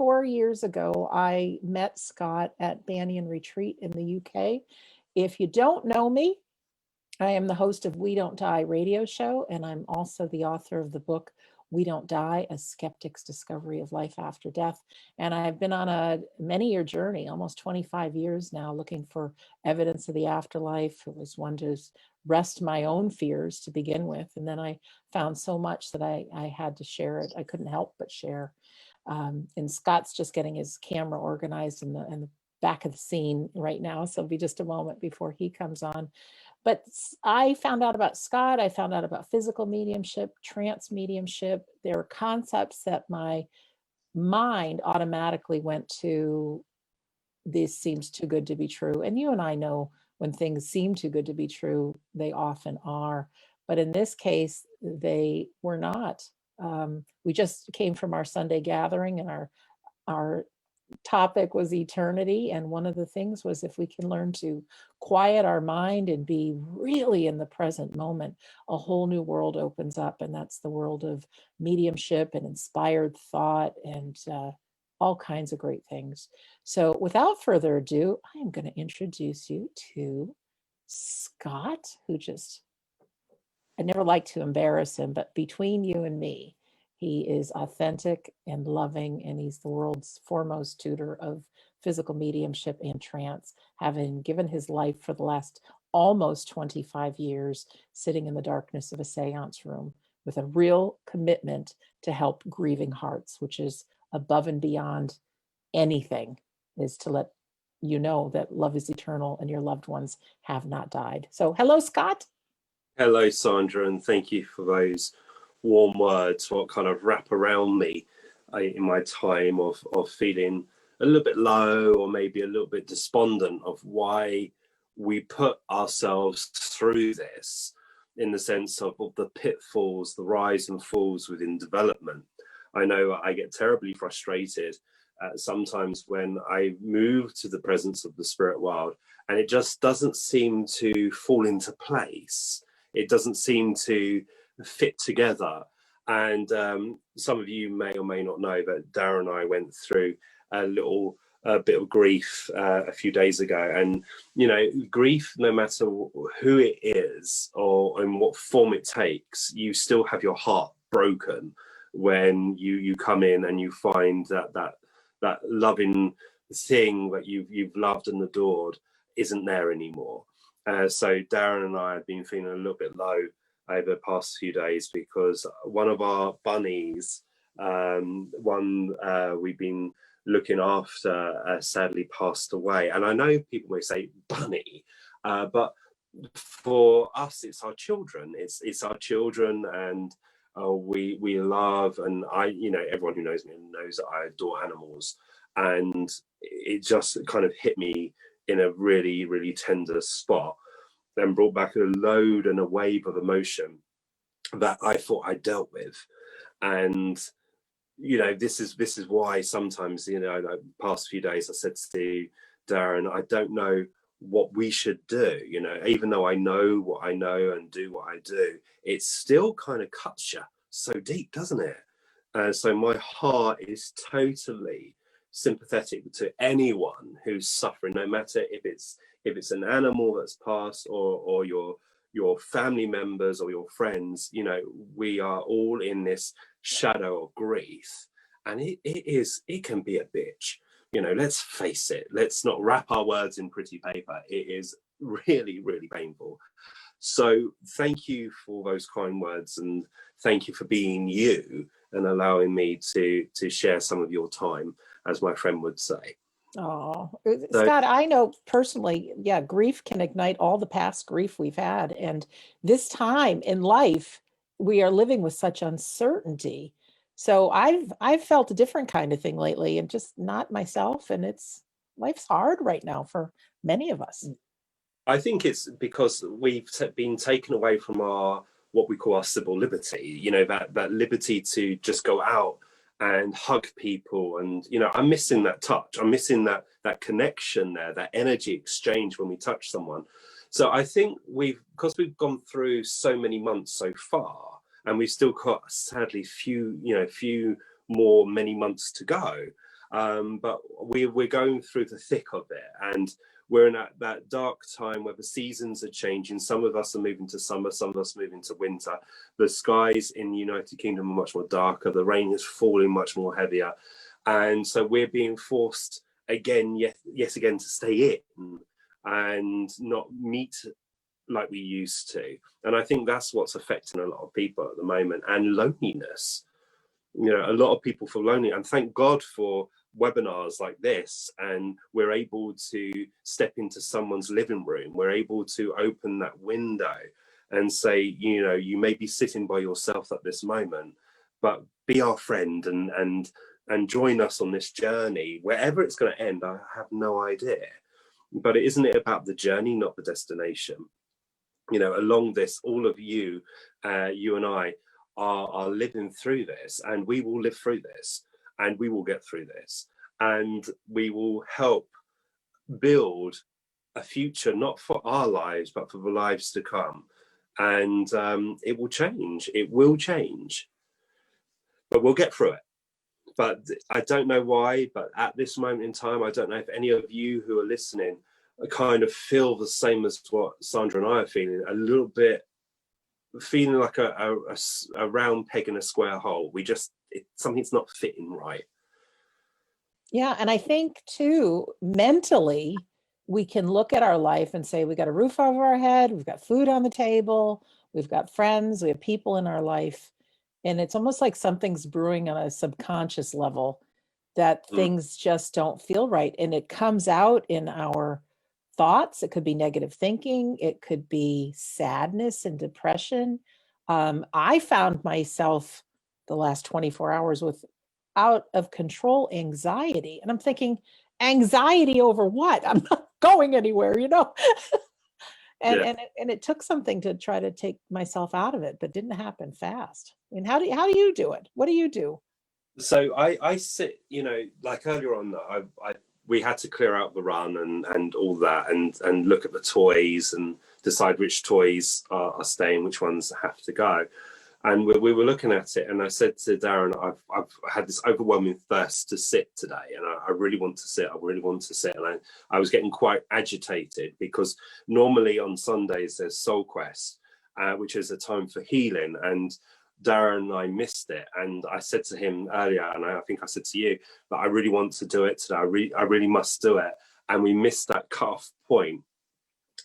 4 years ago, I met Scott at Banyan Retreat in the UK. If you don't know me, I am the host of We Don't Die radio show, and I'm also the author of the book We Don't Die, A Skeptic's Discovery of Life After Death. And I've been on a many-year journey, almost 25 years now, looking for evidence of the afterlife. It was one to rest my own fears to begin with. And then I found so much that I had to share it. I couldn't help but share. And Scott's just getting his camera organized in the back of the scene right now. So it'll be just a moment before he comes on. But I found out about Scott. I found out about physical mediumship, trance mediumship. There are concepts that my mind automatically went to, this seems too good to be true. And you and I know when things seem too good to be true, they often are. But in this case, they were not. We just came from our Sunday gathering, and our topic was eternity. And one of the things was, if we can learn to quiet our mind and be really in the present moment, a whole new world opens up. And that's the world of mediumship and inspired thought and all kinds of great things. So without further ado, I am going to introduce you to Scott, who just, I never like to embarrass him, but between you and me, he is authentic and loving, and he's the world's foremost tutor of physical mediumship and trance, having given his life for the last almost 25 years sitting in the darkness of a seance room with a real commitment to help grieving hearts, which is above and beyond anything, is to let you know that love is eternal and your loved ones have not died. So hello, Scott. Hello, Sandra, and thank you for those warm words, what kind of wrap around me in my time of feeling a little bit low or maybe a little bit despondent of why we put ourselves through this, in the sense of the pitfalls, the rise and falls within development. I know I get terribly frustrated sometimes when I move to the presence of the spirit world and it just doesn't seem to fall into place. It doesn't seem to fit together. And some of you may or may not know that Darren and I went through a little bit of grief a few days ago. And, you know, grief, no matter who it is or in what form it takes, you still have your heart broken when you come in and you find that loving thing that you've loved and adored isn't there anymore. So Darren and I have been feeling a little bit low over the past few days because one of our bunnies, we've been looking after, sadly passed away. And I know people may say bunny, but for us, it's our children. It's our children, and we love, and everyone who knows me knows that I adore animals. And it just kind of hit me in a really, really tender spot, and brought back a load and a wave of emotion that I thought I dealt with. And, you know, this is why sometimes, the past few days I said to Darren, I don't know what we should do, even though I know what I know and do what I do, it still kind of cuts you so deep, doesn't it? So my heart is totally sympathetic to anyone who's suffering, no matter if it's an animal that's passed or your family members or your friends. We are all in this shadow of grief, and it can be a bitch. Let's face it. Let's not wrap our words in pretty paper. It is really, really painful. So thank you for those kind words, and thank you for being you and allowing me to share some of your time, as my friend would say. Oh, Scott, I know personally, grief can ignite all the past grief we've had. And this time in life, we are living with such uncertainty. So I've felt a different kind of thing lately, and just not myself. And life's hard right now for many of us. I think it's because we've been taken away from what we call our civil liberty, that liberty to just go out and hug people. And, I'm missing that touch. I'm missing that connection there, that energy exchange when we touch someone. So I think because we've gone through so many months so far, and we've still got sadly few more many months to go. But we're going through the thick of it, and we're in that dark time where the seasons are changing. Some of us are moving to summer, some of us moving to winter. The skies in the United Kingdom are much more darker. The rain is falling much more heavier. And so we're being forced again, yet again, to stay in and not meet like we used to. And I think that's what's affecting a lot of people at the moment. And loneliness. You know, a lot of people feel lonely, and thank God for webinars like this, and we're able to step into someone's living room. We're able to open that window and say, you know, you may be sitting by yourself at this moment, but be our friend and join us on this journey. Wherever it's going to end, I have no idea. But isn't it about the journey, not the destination? You know, along this, all of you, you and I are living through this, and we will live through this, and we will get through this, and we will help build a future, not for our lives, but for the lives to come. And it will change, but we'll get through it. But I don't know why, but at this moment in time, I don't know if any of you who are listening kind of feel the same as what Sandra and I are feeling, a little bit feeling like a round peg in a square hole. Something's not fitting right. Yeah. And I think too, mentally, we can look at our life and say, we got a roof over our head, we've got food on the table, we've got friends, we have people in our life. And it's almost like something's brewing on a subconscious level, that things just don't feel right. And it comes out in our thoughts. It could be negative thinking. It could be sadness and depression. I found myself the last 24 hours with out of control anxiety. And I'm thinking, anxiety over what? I'm not going anywhere, you know? And it took something to try to take myself out of it, but didn't happen fast. I mean, how do you do it? What do you do? So I sit, you know, like earlier on, we had to clear out the run and all that, and look at the toys and decide which toys are staying, which ones have to go. And we were looking at it, and I said to Darren, I've had this overwhelming thirst to sit today, and I really want to sit. I really want to sit, and I was getting quite agitated, because normally on Sundays there's Soul Quest, which is a time for healing, and Darren and I missed it. And I said to him earlier, and I think I said to you, that I really want to do it today. I really must do it, and we missed that cut-off point.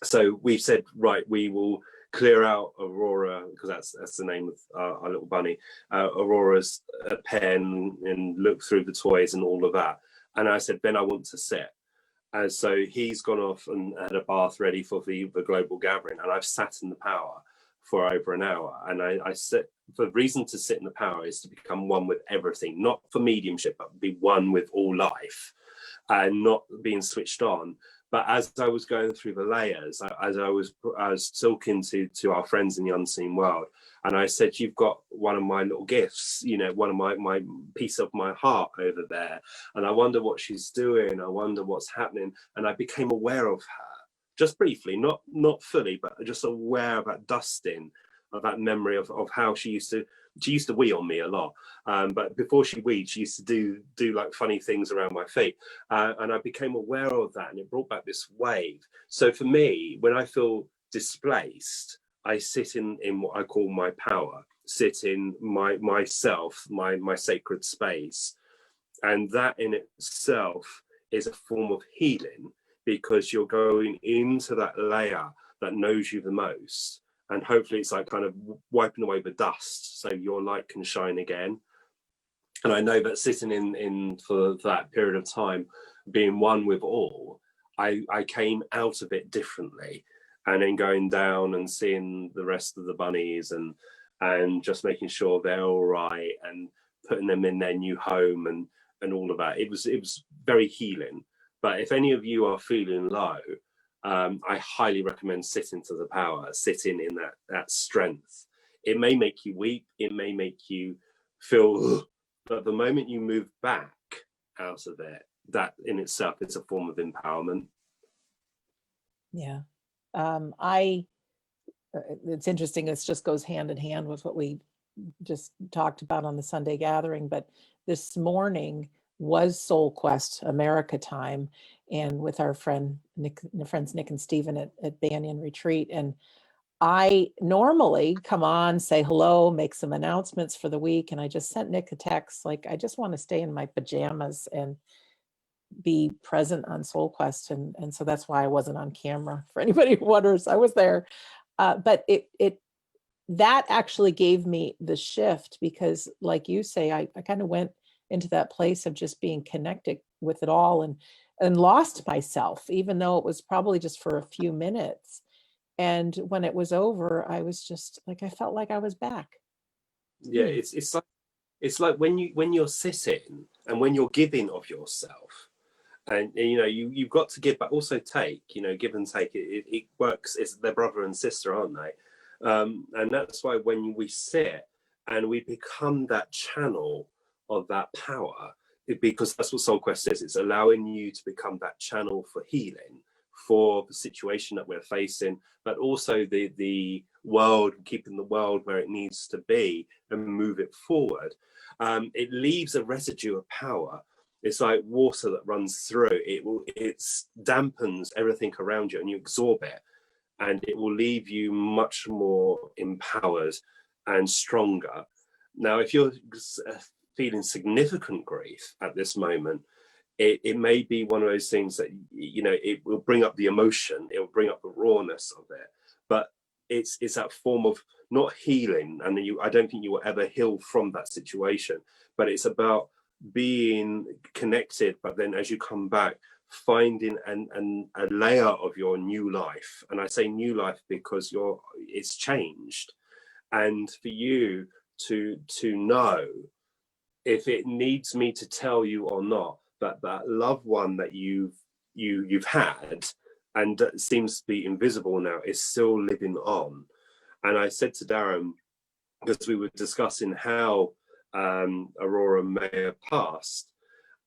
So we said, right, we will clear out Aurora, because that's the name of our little bunny, Aurora's pen, and look through the toys and all of that. And I said, Ben, I want to sit. And so he's gone off and had a bath ready for the global gathering, and I've sat in the power for over an hour. And I sit, the reason to sit in the power is to become one with everything, not for mediumship, but be one with all life, and not being switched on. But as I was going through the layers, as I was talking to our friends in the unseen world, and I said, you've got one of my little gifts, you know, one of my piece of my heart over there, and I wonder what she's doing, I wonder what's happening. And I became aware of her, just briefly, not fully, but just aware of that dusting, of that memory of how she used to wee on me a lot, but before she weed, she used to do like funny things around my feet, and I became aware of that, and it brought back this wave. So for me, when I feel displaced, I sit in what I call my power, sit in myself, my sacred space, and that in itself is a form of healing, because you're going into that layer that knows you the most. And hopefully it's like kind of wiping away the dust so your light can shine again. And I know that sitting in for that period of time, being one with all, I came out of it differently. And then going down and seeing the rest of the bunnies and just making sure they're all right, and putting them in their new home and all of that. It was very healing. But if any of you are feeling low, I highly recommend sitting to the power, sitting in that strength. It may make you weep, it may make you feel, but the moment you move back out of it, that in itself is a form of empowerment. Yeah. It's interesting. This just goes hand in hand with what we just talked about on the Sunday gathering. But this morning, was Soul Quest America time, and with our friends Nick and Stephen at Banyan Retreat. And I normally come on, say hello, make some announcements for the week. And I just sent Nick a text, like, I just want to stay in my pajamas and be present on Soul Quest. And so that's why I wasn't on camera. For anybody who wonders, I was there. But that actually gave me the shift, because like you say, I kind of went into that place of just being connected with it all, and lost myself, even though it was probably just for a few minutes. And when it was over, I was just like, I felt like I was back. Yeah, it's like when you're sitting and when you're giving of yourself, and you know you've got to give but also take, you know, give and take. It works. It's their brother and sister, aren't they? And that's why when we sit and we become that channel of that power, because that's what Soul Quest is. It's allowing you to become that channel for healing, for the situation that we're facing, but also the world, keeping the world where it needs to be and move it forward. It leaves a residue of power. It's like water that runs through. It dampens everything around you, and you absorb it, and it will leave you much more empowered and stronger. Now, if you're feeling significant grief at this moment, it may be one of those things that, you know, it will bring up the emotion, it will bring up the rawness of it, but it's that form of not healing, and I don't think you will ever heal from that situation, but it's about being connected. But then as you come back, finding a layer of your new life, and I say new life because it's changed, and for you to know, if it needs me to tell you or not, that loved one that you've had and that seems to be invisible now is still living on. And I said to Darren, because we were discussing how Aurora may have passed,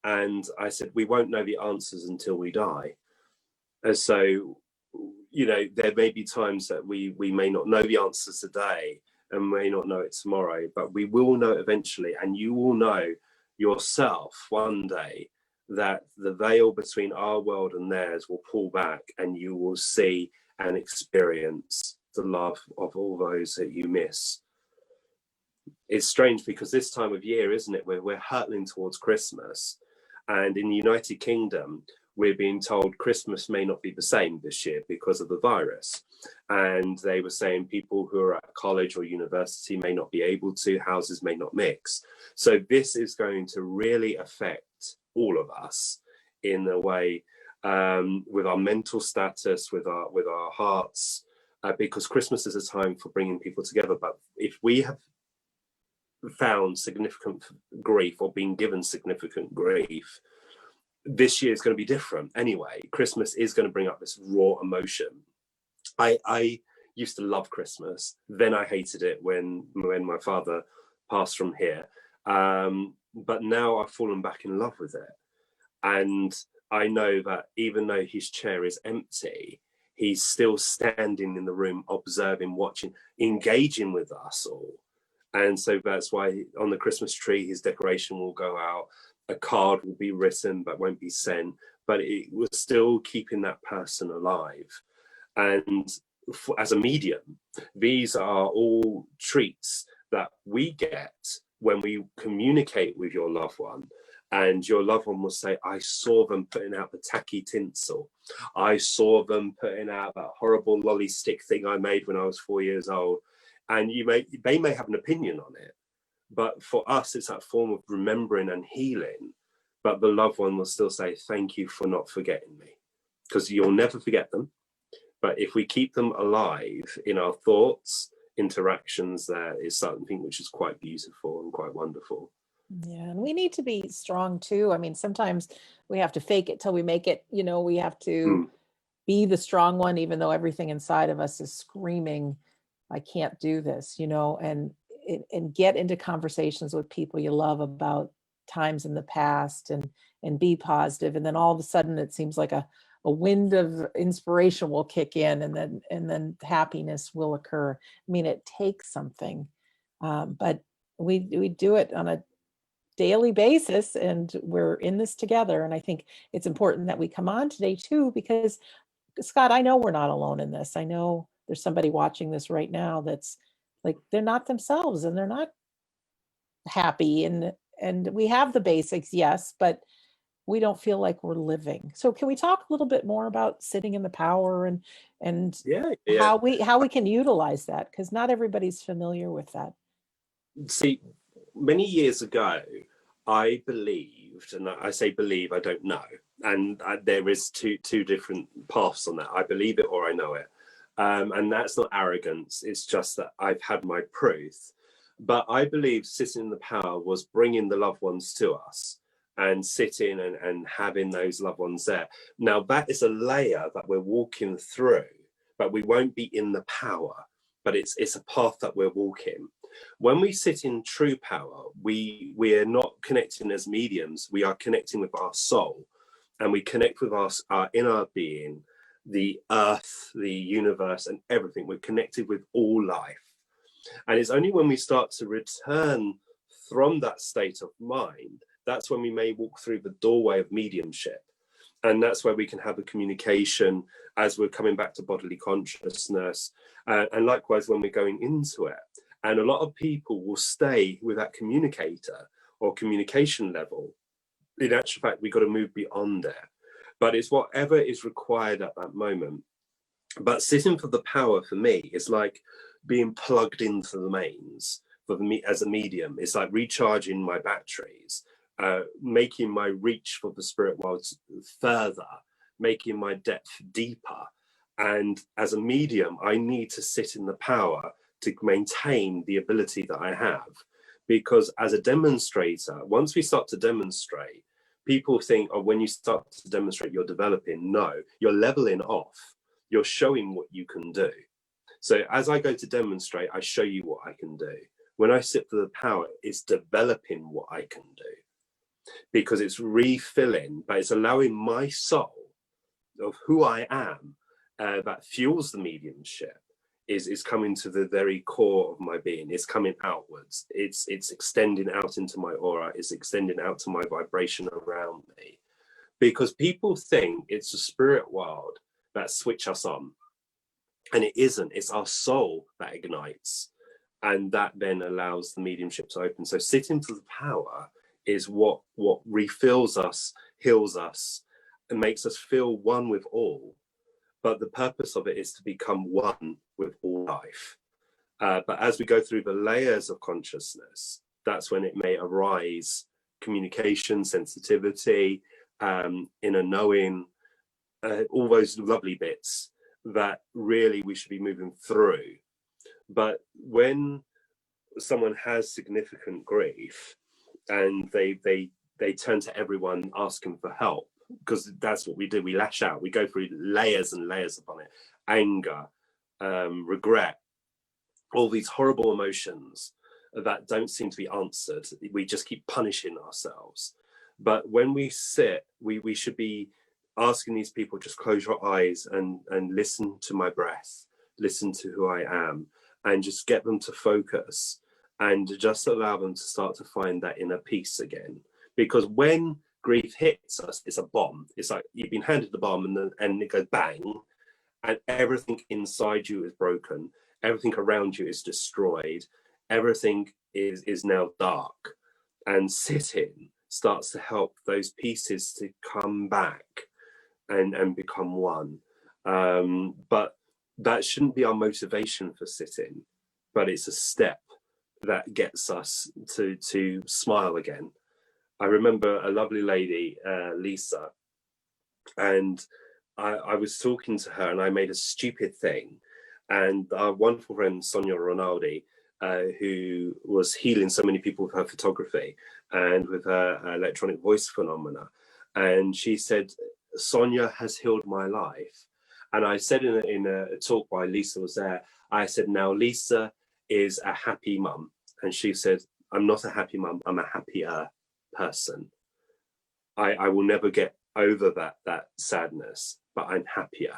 and I said, we won't know the answers until we die. And so, you know, there may be times that we may not know the answers today and may not know it tomorrow, but we will know eventually. And you will know yourself one day that the veil between our world and theirs will pull back, and you will see and experience the love of all those that you miss. It's strange because this time of year, isn't it, we're hurtling towards Christmas, and in the United Kingdom we're being told Christmas may not be the same this year because of the virus. And they were saying people who are at college or university may not be able to, houses may not mix. So this is going to really affect all of us in a way, with our mental status, with our hearts, because Christmas is a time for bringing people together. But if we have found significant grief or been given significant grief, this year is going to be different anyway. Christmas is going to bring up this raw emotion. I used to love Christmas, then I hated it when my father passed from here, but now I've fallen back in love with it. And I know that even though his chair is empty, he's still standing in the room, observing, watching, engaging with us all. And so that's why on the Christmas tree, his decoration will go out, a card will be written but won't be sent, but it was still keeping that person alive. And as a medium, these are all treats that we get when we communicate with your loved one. And your loved one will say, I saw them putting out the tacky tinsel. I saw them putting out that horrible lolly stick thing I made when I was 4 years old. And they may have an opinion on it, but for us, it's that form of remembering and healing. But the loved one will still say, thank you for not forgetting me, because you'll never forget them. But if we keep them alive in our thoughts, interactions, there is something which is quite beautiful and quite wonderful. Yeah, and we need to be strong too. I mean, sometimes we have to fake it till we make it. You know, we have to be the strong one, even though everything inside of us is screaming, I can't do this, you know, and get into conversations with people you love about times in the past, and be positive. And then all of a sudden it seems like a wind of inspiration will kick in, and then happiness will occur. I mean, it takes something, but we do it on a daily basis, and we're in this together. And I think it's important that we come on today too, because Scott, I know we're not alone in this. I know there's somebody watching this right now that's like, they're not themselves and they're not happy, and we have the basics, yes, but we don't feel like we're living. So can we talk a little bit more about sitting in the power, and Yeah, how we can utilize that, because not everybody's familiar with that. See, many years ago, I believed, and I say believe, I don't know, and there is two different paths on that. I believe it or I know it, and that's not arrogance. It's just that I've had my proof. But I believe sitting in the power was bringing the loved ones to us and sitting and having those loved ones there. Now that is a layer that we're walking through, but we won't be in the power. But it's a path that we're walking. When we sit in true power, we are not connecting as mediums. We are connecting with our soul, and we connect with our inner being, the earth, the universe, and everything. We're connected with all life. And it's only when we start to return from that state of mind, that's when we may walk through the doorway of mediumship. And that's where we can have a communication as we're coming back to bodily consciousness. And likewise, when we're going into it. And a lot of people will stay with that communicator or communication level. In actual fact, we've got to move beyond there. But it's whatever is required at that moment. But sitting for the power for me is like being plugged into the mains for me as a medium. It's like recharging my batteries, making my reach for the spirit world further, making my depth deeper. And as a medium, I need to sit in the power to maintain the ability that I have. Because as a demonstrator, once we start to demonstrate, people think, oh, when you start to demonstrate, you're developing. No, you're leveling off. You're showing what you can do. So as I go to demonstrate, I show you what I can do. When I sit for the power, it's developing what I can do, because it's refilling, but it's allowing my soul of who I am that fuels the mediumship is coming to the very core of my being. It's coming outwards. It's extending out into my aura. It's extending out to my vibration around me, because people think it's the spirit world that switch us on. And it isn't. It's our soul that ignites, and that then allows the mediumship to open. So sitting for the power is what refills us, heals us, and makes us feel one with all. But the purpose of it is to become one with all life. But as we go through the layers of consciousness, that's when it may arise communication, sensitivity, inner knowing, all those lovely bits that really we should be moving through. But when someone has significant grief and they turn to everyone asking for help, because that's what we do, we lash out, we go through layers and layers upon it, anger, regret, all these horrible emotions that don't seem to be answered. We just keep punishing ourselves. But when we sit, we should be asking these people, just close your eyes and listen to my breath, listen to who I am, and just get them to focus and just allow them to start to find that inner peace again. Because when grief hits us, it's a bomb. It's like you've been handed the bomb and it goes bang, and everything inside you is broken. Everything around you is destroyed. Everything is now dark. And sitting starts to help those pieces to come back and become one. But that shouldn't be our motivation for sitting, but it's a step that gets us to smile again. I remember a lovely lady, Lisa, and I was talking to her and I made a stupid thing. And our wonderful friend, Sonia Ronaldi, who was healing so many people with her photography and with her electronic voice phenomena. And she said, Sonia has healed my life. And I said in a talk while Lisa was there, I said, now Lisa is a happy mum. And she said, I'm not a happy mum, I'm a happier person. I will never get over that sadness, but I'm happier.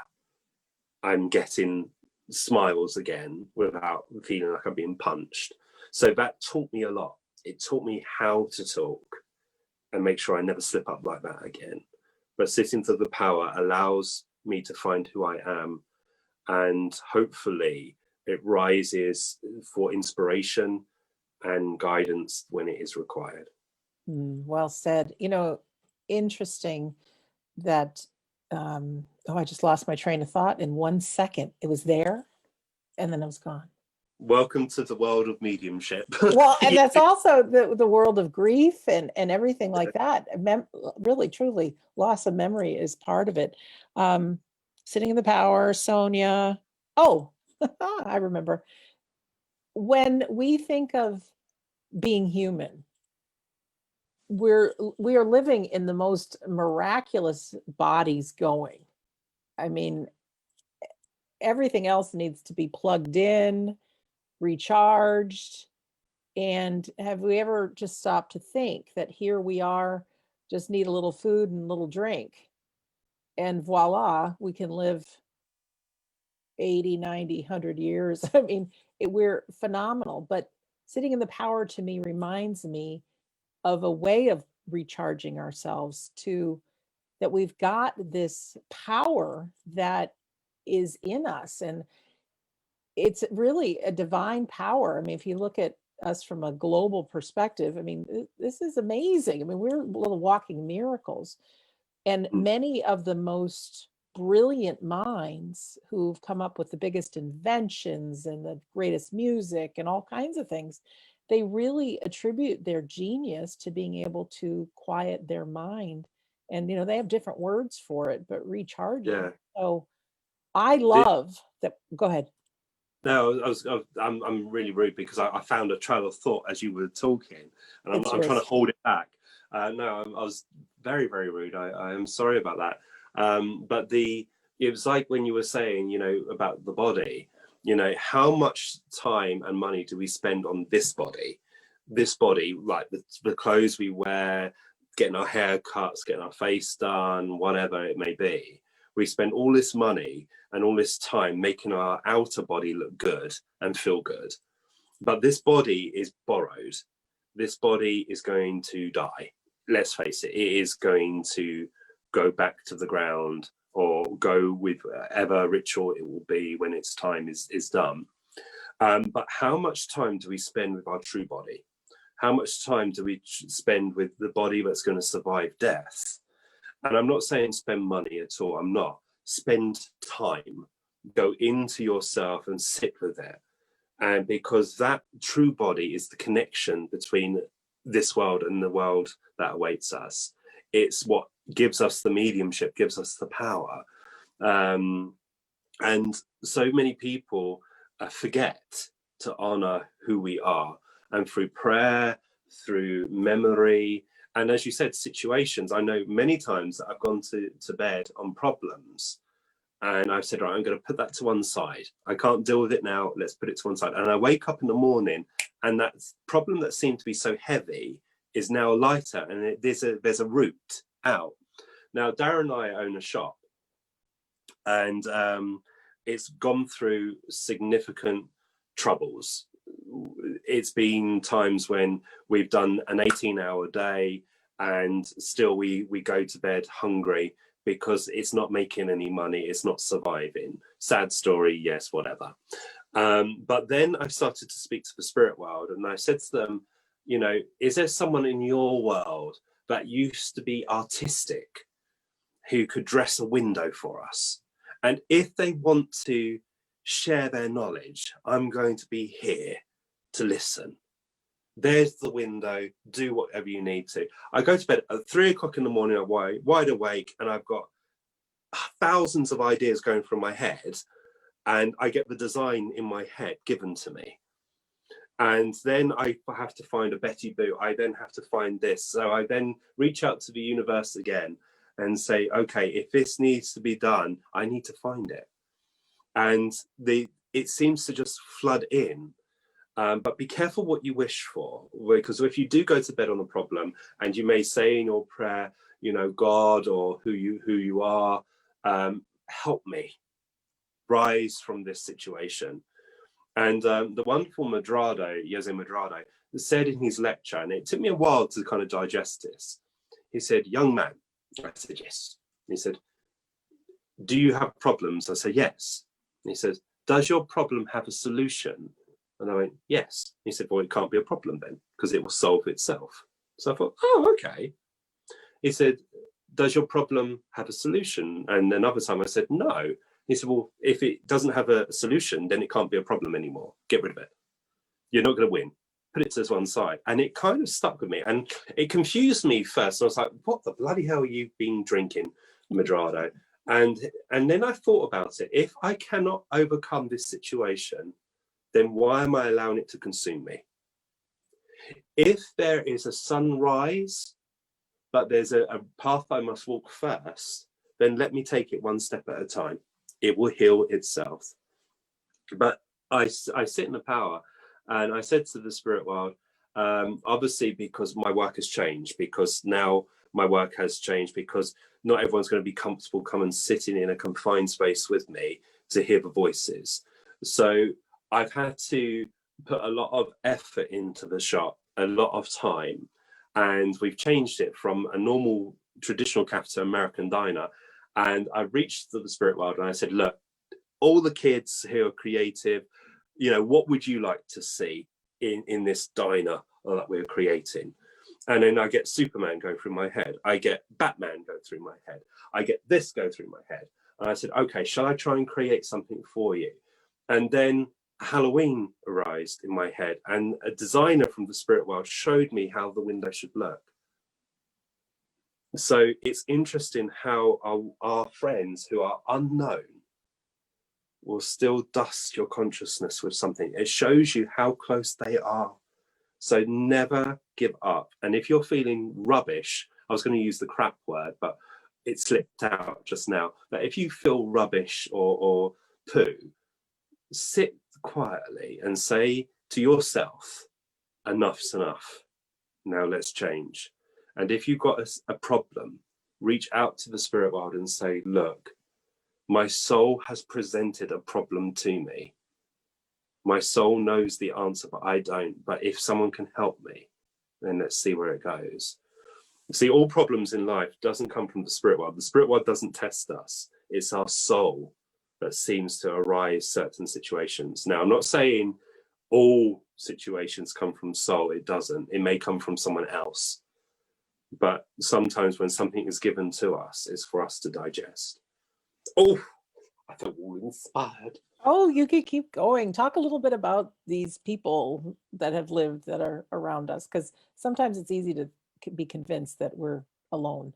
I'm getting smiles again without feeling like I'm being punched. So that taught me a lot. it taught me how to talk and make sure I never slip up like that again. But sitting to the power allows me to find who I am, and hopefully it rises for inspiration and guidance when it is required. Well said. Interesting that, I just lost my train of thought in 1 second. It was there and then it was gone. Welcome to the world of mediumship. Well, and that's also the world of grief and everything like that. Really, truly, loss of memory is part of it. Sitting in the power, Sonia. Oh, I remember. When we think of being human, we are living in the most miraculous bodies going. I mean, everything else needs to be plugged in, recharged. And have we ever just stopped to think that here we are, just need a little food and a little drink, and voila, we can live 80, 90, 100 years. I mean, we're phenomenal. But sitting in the power, to me, reminds me of a way of recharging ourselves, that we've got this power that is in us. And it's really a divine power. I mean, if you look at us from a global perspective, I mean, this is amazing. I mean, we're little walking miracles. And many of the most brilliant minds who've come up with the biggest inventions and the greatest music and all kinds of things, they really attribute their genius to being able to quiet their mind. And, they have different words for it, but recharging. Yeah. So I love that. Go ahead. No, I'm really rude because I found a trail of thought as you were talking, and I'm trying to hold it back. No, I was very, very rude. I am sorry about that. But it was like when you were saying, about the body, how much time and money do we spend on this body, like the clothes we wear, getting our hair cuts, getting our face done, whatever it may be. We spend all this money and all this time making our outer body look good and feel good. But this body is borrowed. This body is going to die. Let's face it, it is going to go back to the ground or go with whatever ritual it will be when its time is done. But how much time do we spend with our true body? How much time do we spend with the body that's going to survive death? And I'm not saying spend money at all. I'm not. Spend time. Go into yourself and sit with it. And because that true body is the connection between this world and the world that awaits us. It's what gives us the mediumship, gives us the power. And so many people forget to honor who we are. And through prayer, through memory, and as you said, situations, I know many times that I've gone to bed on problems and I've said, right, I'm going to put that to one side. I can't deal with it now. Let's put it to one side. And I wake up in the morning and that problem that seemed to be so heavy is now lighter and there's a route out. Now, Darren and I own a shop and it's gone through significant troubles. It's been times when we've done an 18-hour day and still we go to bed hungry because it's not making any money, it's not surviving. Sad story, yes, whatever. But then I started to speak to the spirit world and I said to them, is there someone in your world that used to be artistic who could dress a window for us? And if they want to share their knowledge, I'm going to be here to listen. There's the window, do whatever you need to. I go to bed at 3 o'clock in the morning, I'm wide awake, and I've got thousands of ideas going through my head, and I get the design in my head given to me. And then I have to find a Betty Boo. I then have to find this. So I then reach out to the universe again and say, okay, if this needs to be done, I need to find it. And it seems to just flood in. But be careful what you wish for, because if you do go to bed on a problem and you may say in your prayer, God or who you are, help me rise from this situation. And the wonderful Jose Madrado, said in his lecture, and it took me a while to kind of digest this. He said, "Young man." I said, "Yes." He said, "Do you have problems?" I said, "Yes." He said, "Does your problem have a solution?" And I went, "Yes." He said, "Well, it can't be a problem then, because it will solve itself." So I thought, oh, okay. He said, "Does your problem have a solution?" And another time I said, "No." He said, "Well, if it doesn't have a solution, then it can't be a problem anymore. Get rid of it. You're not going to win. Put it to one side." And it kind of stuck with me. And it confused me first. I was like, what the bloody hell are you been drinking, Medrado? And then I thought about it. If I cannot overcome this situation, then why am I allowing it to consume me? If there is a sunrise, but there's a path I must walk first, then let me take it one step at a time. It will heal itself. But I sit in the power, and I said to the spirit world, obviously because my work has changed, because now my work has changed, because not everyone's going to be comfortable coming sitting in a confined space with me to hear the voices. So I've had to put a lot of effort into the shop, a lot of time, and we've changed it from a normal traditional cafe to American diner. And I reached to the spirit world and I said, look, all the kids who are creative, you know, what would you like to see in this diner that we're creating? And then I get Superman go through my head. I get Batman go through my head. I get this go through my head. And I said, okay, shall I try and create something for you? And then Halloween arose in my head, and a designer from the spirit world showed me how the window should look. So it's interesting how our friends who are unknown will still dust your consciousness with something. It shows you how close they are. So never give up. And if you're feeling rubbish, I was going to use the crap word, but it slipped out just now. But if you feel rubbish or poo, sit quietly and say to yourself, enough's enough. Now let's change. And if you've got a problem, reach out to the spirit world and say, look, my soul has presented a problem to me. My soul knows the answer, but I don't. But if someone can help me, then let's see where it goes. See, all problems in life doesn't come from the spirit world. The spirit world doesn't test us. It's our soul that seems to arise certain situations. Now, I'm not saying all situations come from soul. It doesn't. It may come from someone else. But sometimes when something is given to us, it's for us to digest. Oh, I feel all inspired. Oh, you could keep going. Talk a little bit about these people that have lived that are around us, because sometimes it's easy to be convinced that we're alone.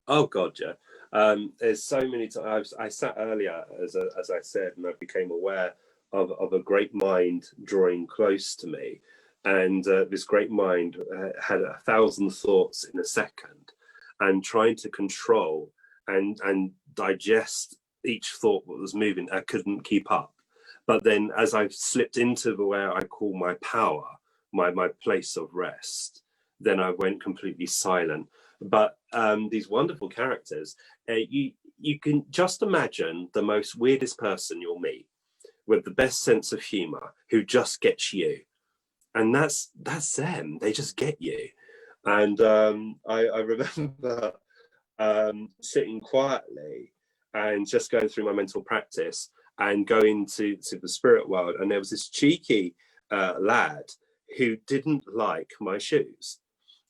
Oh God, yeah. There's so many times. I sat earlier, as I said, and I became aware of a great mind drawing close to me, and this great mind had 1,000 thoughts in a second, and trying to control and digest each thought that was moving. I couldn't keep up. But then, as I slipped into where I call my power, my place of rest, then I went completely silent. But these wonderful characters, you can just imagine the most weirdest person you'll meet with the best sense of humor, who just gets you, and that's them. They just get you. And I remember sitting quietly and just going through my mental practice and going to the spirit world, and there was this cheeky lad who didn't like my shoes.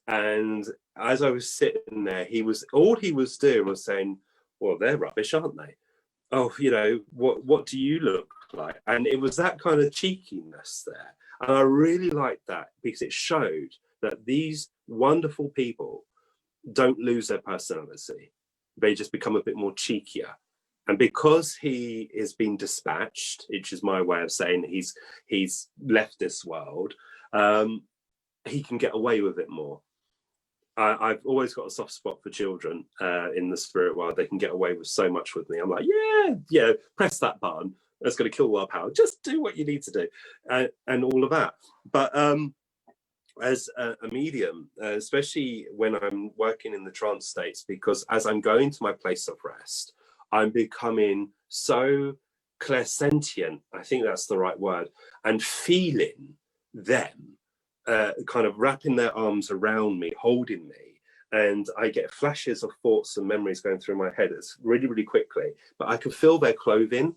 And as I was sitting there, all he was doing was saying, well, they're rubbish, aren't they? Oh, you know, what do you look like? And it was that kind of cheekiness there. And I really liked that, because it showed that these wonderful people don't lose their personality. They just become a bit more cheekier. And because he is being dispatched, which is my way of saying he's left this world, he can get away with it more. I've always got a soft spot for children in the spirit world. They can get away with so much with me. I'm like, yeah, press that button. That's going to kill our power. Just do what you need to do, and all of that. But as a medium, especially when I'm working in the trance states, because as I'm going to my place of rest, I'm becoming so clairsentient, I think that's the right word, and feeling them kind of wrapping their arms around me, holding me. And I get flashes of thoughts and memories going through my head. It's really, really quickly, but I can feel their clothing,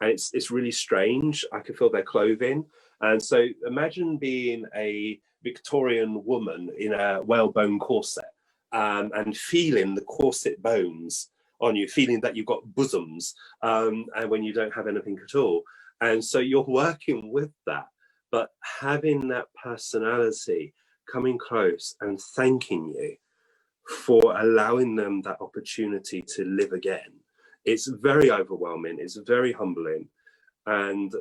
and it's really strange. I can feel their clothing. And so imagine being a Victorian woman in a whalebone corset, and feeling the corset bones on you, feeling that you've got bosoms, and when you don't have anything at all. And so you're working with that, but having that personality coming close and thanking you for allowing them that opportunity to live again. It's very overwhelming, it's very humbling, and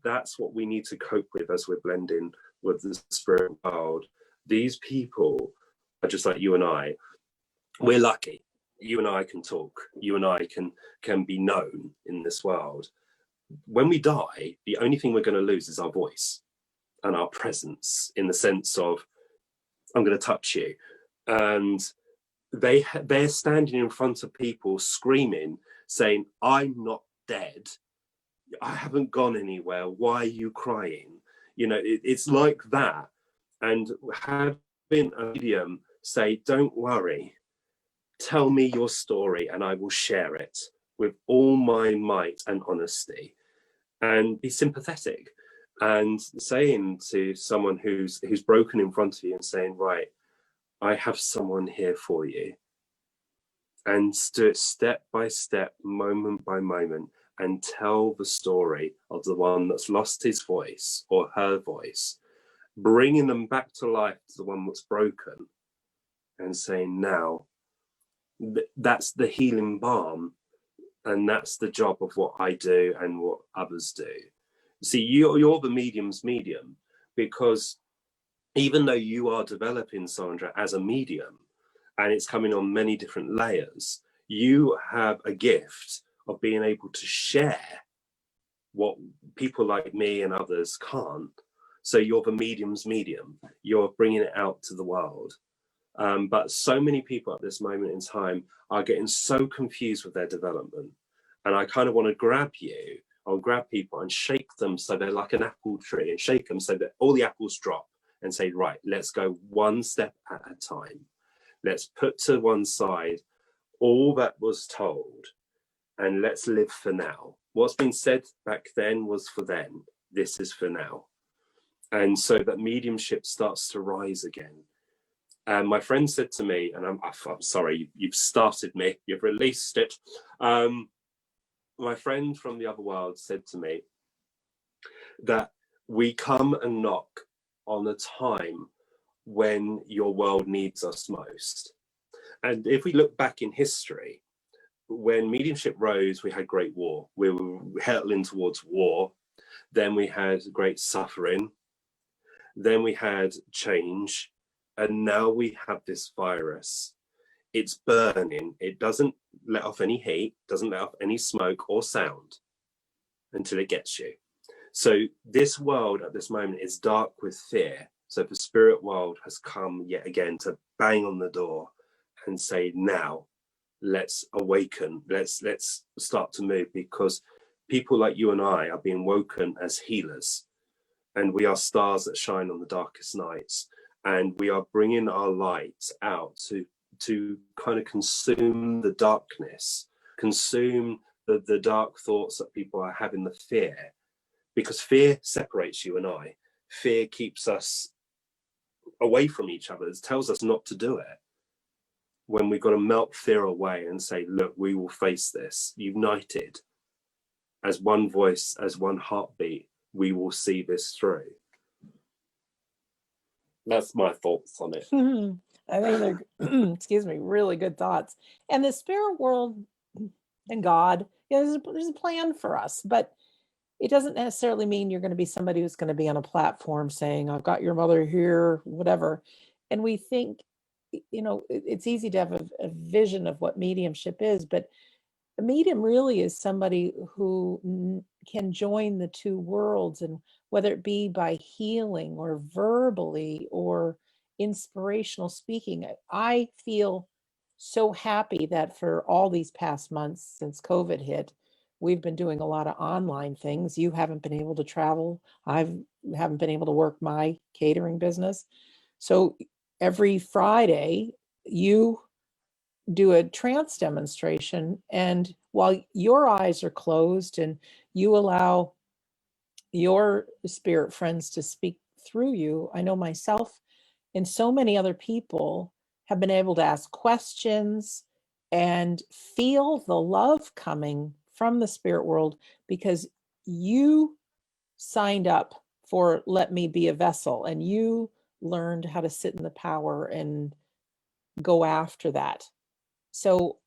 that's what we need to cope with as we're blending with the spirit world. These people are just like you and I. We're lucky. You and I can talk. You and I can be known in this world. When we die, the only thing we're going to lose is our voice and our presence, in the sense of, I'm going to touch you. And they're standing in front of people screaming, saying, I'm not dead. I haven't gone anywhere. Why are you crying? You know, it's like that. And having a medium say, don't worry, tell me your story and I will share it with all my might and honesty, and be sympathetic, and saying to someone who's broken in front of you and saying, right, I have someone here for you, and do it step by step, moment by moment, and tell the story of the one that's lost his voice or her voice, bringing them back to life to the one that's broken, and saying, now, that's the healing balm, and that's the job of what I do and what others do. See, you're the medium's medium, because even though you are developing, Sandra, as a medium, and it's coming on many different layers, you have a gift of being able to share what people like me and others can't. So you're the medium's medium. You're bringing it out to the world. But so many people at this moment in time are getting so confused with their development. And I kind of want to grab you, or grab people and shake them so they're like an apple tree, and shake them so that all the apples drop, and say, right, let's go one step at a time. Let's put to one side all that was told, and let's live for now. What's been said back then was for then. This is for now. And so that mediumship starts to rise again. And my friend said to me, and I'm sorry, you've started me, you've released it. My friend from the other world said to me that we come and knock on a time when your world needs us most. And if we look back in history, when mediumship rose, we had Great War. We were hurtling towards war. Then we had great suffering. Then we had change. And now we have this virus. It's burning. It doesn't let off any heat, doesn't let off any smoke or sound until it gets you. So this world at this moment is dark with fear. So the spirit world has come yet again to bang on the door and say, now, let's awaken, let's start to move, because people like you and I are being woken as healers, and we are stars that shine on the darkest nights, and we are bringing our light out to kind of consume the darkness, consume the dark thoughts that people are having, the fear, because fear separates you and I. Fear keeps us away from each other. It tells us not to do it. When we've got to melt fear away and say, look, we will face this united as one voice, as one heartbeat, we will see this through. That's my thoughts on it. I think they're, excuse me, really good thoughts. And the spirit world and God, you know, there's a plan for us, but it doesn't necessarily mean you're going to be somebody who's going to be on a platform saying, I've got your mother here, whatever. And we think, you know, it's easy to have a vision of what mediumship is, but a medium really is somebody who can join the two worlds, and whether it be by healing or verbally or inspirational speaking. I feel so happy that for all these past months since COVID hit, we've been doing a lot of online things. You haven't been able to travel. I haven't been able to work my catering business. So every Friday, you do a trance demonstration, and while your eyes are closed and you allow your spirit friends to speak through you, I know myself and so many other people have been able to ask questions and feel the love coming from the spirit world because you signed up for Let Me Be a Vessel, and you learned how to sit in the power and go after that. So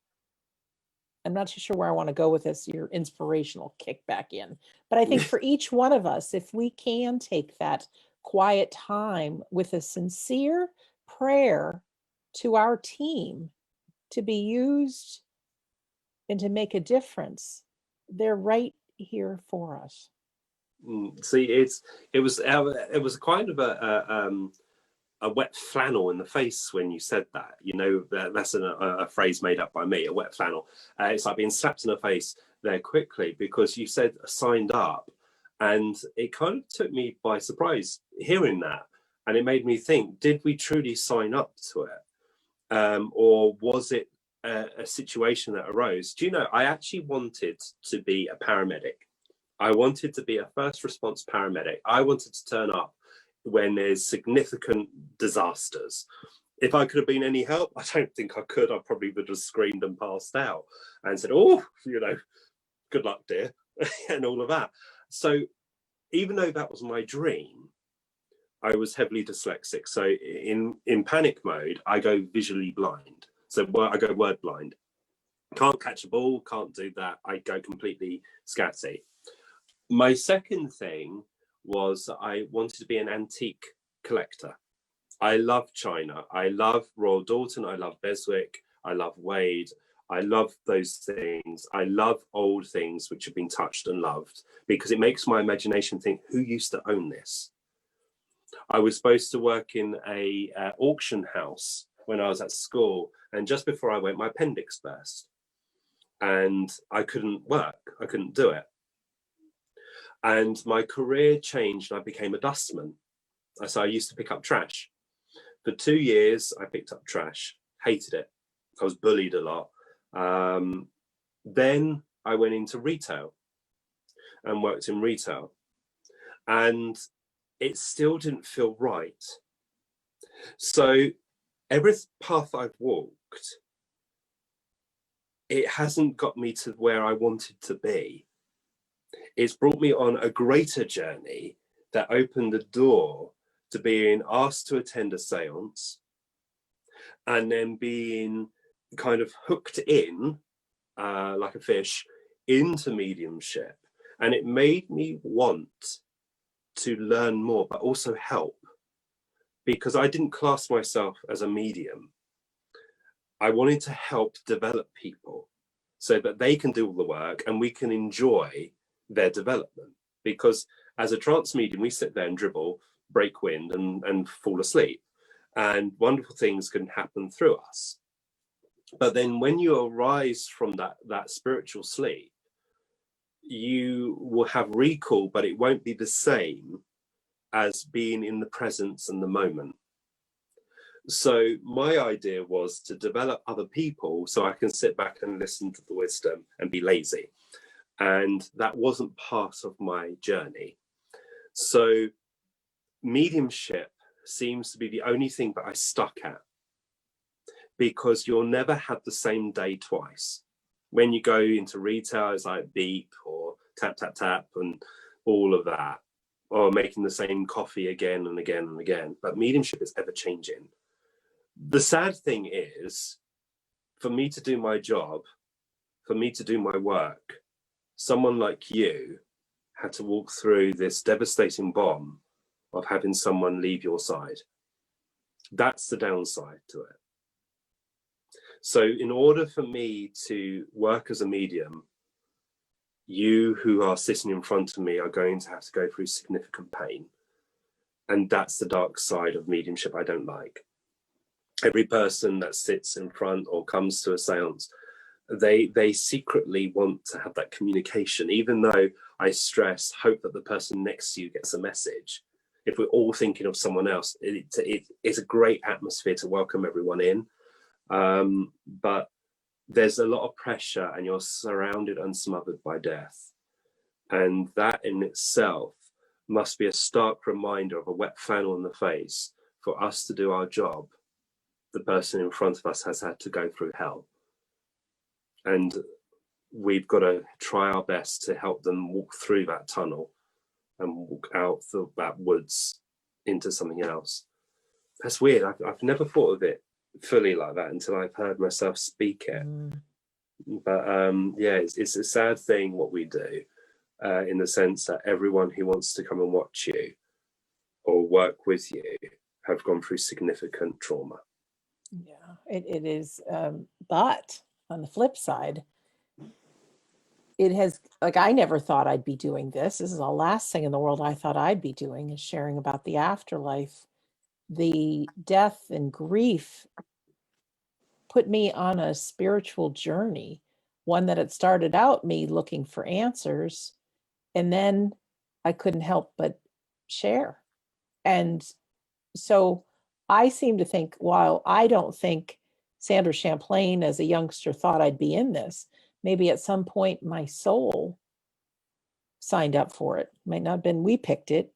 I'm not too sure where I want to go with this, your inspirational kick back in. But I think for each one of us, if we can take that quiet time with a sincere prayer to our team to be used and to make a difference, they're right here for us. See, it was kind of a wet flannel in the face when you said that. You know, that's a phrase made up by me, a wet flannel. It's like being slapped in the face there quickly because you said signed up, and it kind of took me by surprise hearing that, and it made me think: did we truly sign up to it, or was it a situation that arose? Do you know? I actually wanted to be a paramedic. I wanted to be a first response paramedic. I wanted to turn up when there's significant disasters. If I could have been any help, I don't think I could. I probably would have screamed and passed out and said, oh, you know, good luck, dear, and all of that. So even though that was my dream, I was heavily dyslexic. So in panic mode, I go visually blind. So I go word blind. Can't catch a ball, can't do that. I go completely scatty. My second thing was I wanted to be an antique collector. I love China. I love Royal Doulton. I love Beswick. I love Wade. I love those things. I love old things which have been touched and loved because it makes my imagination think, who used to own this? I was supposed to work in a auction house when I was at school, and just before I went, my appendix burst and I couldn't work. I couldn't do it. And my career changed and I became a dustman. So I used to pick up trash. For 2 years, I picked up trash, hated it. I was bullied a lot. Then I went into retail and worked in retail. And it still didn't feel right. So every path I've walked, it hasn't got me to where I wanted to be. It's brought me on a greater journey that opened the door to being asked to attend a seance and then being kind of hooked in like a fish into mediumship. And it made me want to learn more, but also help, because I didn't class myself as a medium. I wanted to help develop people so that they can do all the work and we can enjoy their development. Because as a trance medium, we sit there and dribble, break wind and fall asleep. And wonderful things can happen through us. But then when you arise from that spiritual sleep, you will have recall, but it won't be the same as being in the presence and the moment. So my idea was to develop other people so I can sit back and listen to the wisdom and be lazy. And that wasn't part of my journey. So mediumship seems to be the only thing that I stuck at, because you'll never have the same day twice. When you go into retail, it's like beep or tap, tap, tap and all of that, or making the same coffee again and again and again. But mediumship is ever changing. The sad thing is, for me to do my job, for me to do my work, someone like you had to walk through this devastating bomb of having someone leave your side. That's the downside to it. So in order for me to work as a medium, you who are sitting in front of me are going to have to go through significant pain. And that's the dark side of mediumship I don't like. Every person that sits in front or comes to a seance they secretly want to have that communication, even though I stress, hope that the person next to you gets a message. If we're all thinking of someone else, it's a great atmosphere to welcome everyone in. But there's a lot of pressure, and you're surrounded and smothered by death. And that in itself must be a stark reminder of a wet flannel in the face. For us to do our job, the person in front of us has had to go through hell. And we've got to try our best to help them walk through that tunnel and walk out that woods into something else. That's weird. I've never thought of it fully like that until I've heard myself speak it. But yeah, it's a sad thing what we do, in the sense that everyone who wants to come and watch you or work with you have gone through significant trauma. Yeah, it is. But on the flip side, it has, like, I never thought I'd be doing this. This is the last thing in the world I thought I'd be doing, is sharing about the afterlife. The death and grief put me on a spiritual journey, one that had started out me looking for answers, and then I couldn't help but share. And so I seem to think, while I don't think Sandra Champlain as a youngster thought I'd be in this, maybe at some point my soul signed up for it. Might not have been we picked it,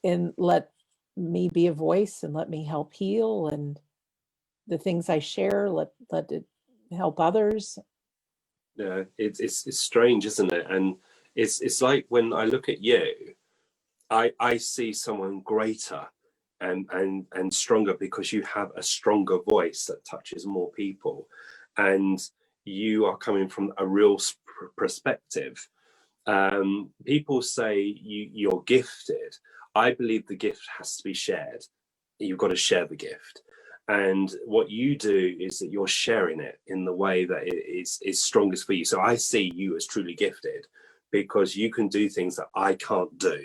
and let me be a voice and let me help heal, and the things I share, let it help others. Yeah, it's strange, isn't it? And it's like when I look at you, I see someone greater and stronger, because you have a stronger voice that touches more people, and you are coming from a real perspective. People say you're gifted. I believe the gift has to be shared. You've got to share the gift. And what you do is that you're sharing it in the way that it is strongest for you. So I see you as truly gifted, because you can do things that I can't do.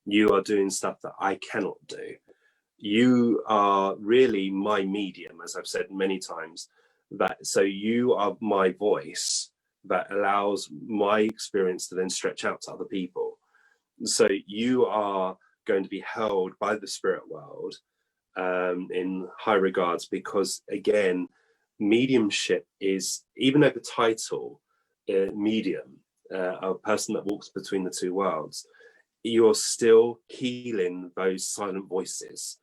You are doing stuff that I cannot do. You are really my medium, as I've said many times. So you are my voice that allows my experience to then stretch out to other people. So you are going to be held by the spirit world in high regards, because again, mediumship is, even though the title medium, a person that walks between the two worlds, you're still healing those silent voices.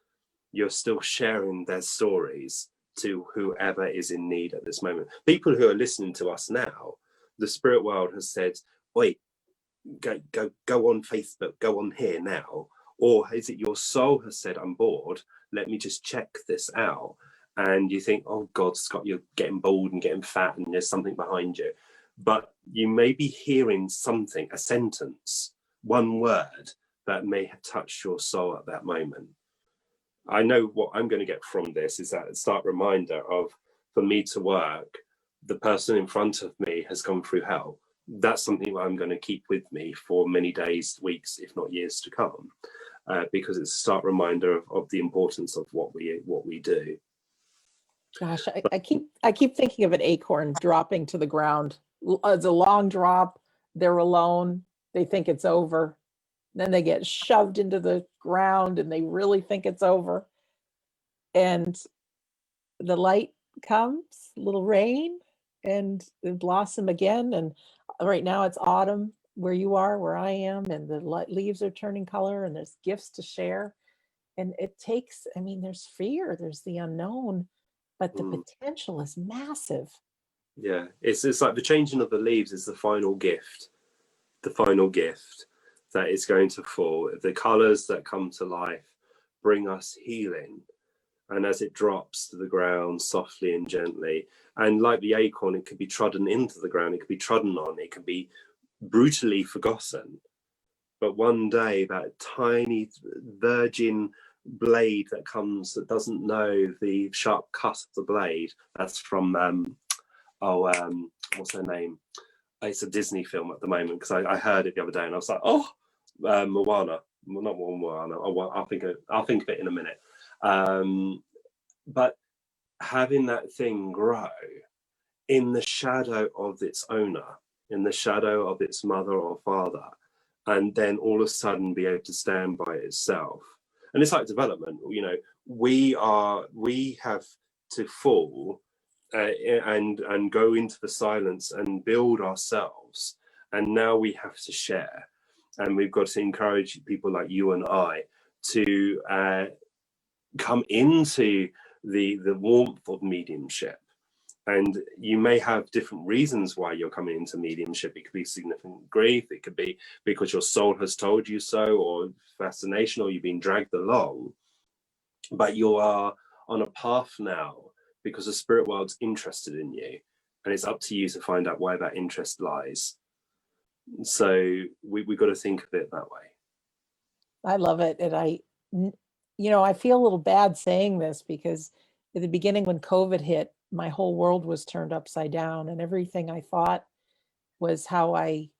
You're still sharing their stories to whoever is in need at this moment. People who are listening to us now, the spirit world has said, wait, go on Facebook, go on here now. Or is it your soul has said, I'm bored, let me just check this out. And you think, oh God, Scott, you're getting bold and getting fat and there's something behind you. But you may be hearing something, a sentence, one word that may have touched your soul at that moment. I know what I'm going to get from this is that stark reminder of, for me to work, the person in front of me has gone through hell. That's something that I'm going to keep with me for many days, weeks, if not years to come, because it's a stark reminder of the importance of what we do. Gosh, I keep thinking of an acorn dropping to the ground. It's a long drop. They're alone. They think it's over. Then they get shoved into the ground and they really think it's over. And the light comes, a little rain, and it blossom again. And right now it's autumn where you are, where I am, and the leaves are turning color, and there's gifts to share. And it takes, I mean, there's fear, there's the unknown, but the potential is massive. Yeah, it's like the changing of the leaves is the final gift that is going to fall. The colors that come to life bring us healing, and as it drops to the ground softly and gently, and like the acorn, it could be trodden into the ground, it could be trodden on, it could be brutally forgotten, but one day that tiny virgin blade that comes, that doesn't know the sharp cut of the blade, that's from what's her name? It's a Disney film at the moment, because I heard it the other day and I was like, oh, Moana, not Moana. I'll think of it in a minute. But having that thing grow in the shadow of its owner, in the shadow of its mother or father, and then all of a sudden be able to stand by itself. And it's like development, we have to fall and go into the silence and build ourselves. And now we have to share. And we've got to encourage people like you and I to come into the warmth of mediumship. And you may have different reasons why you're coming into mediumship. It could be significant grief. It could be because your soul has told you so, or fascination, or you've been dragged along. But you are on a path now because the spirit world's interested in you. And it's up to you to find out why that interest lies. So we've got to think of it that way. I love it. And I feel a little bad saying this, because at the beginning when COVID hit, my whole world was turned upside down, and everything I thought was how I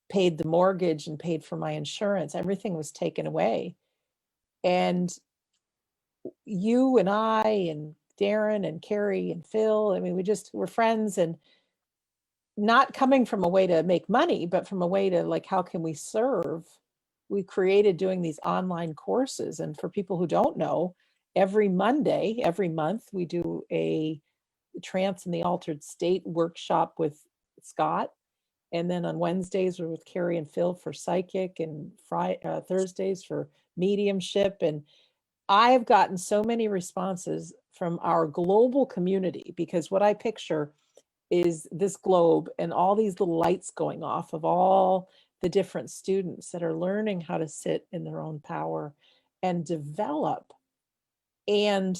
paid the mortgage and paid for my insurance, everything was taken away. And you and I and Darren and Carrie and Phil, I mean, we're friends, and not coming from a way to make money, but from a way to, like, how can we serve? We created doing these online courses. And for people who don't know, every Monday, every month, we do a Trance in the Altered State workshop with Scott. And then on Wednesdays, we're with Carrie and Phil for psychic, and Thursdays for mediumship. And I have gotten so many responses from our global community, because what I picture is this globe and all these little lights going off of all the different students that are learning how to sit in their own power and develop. And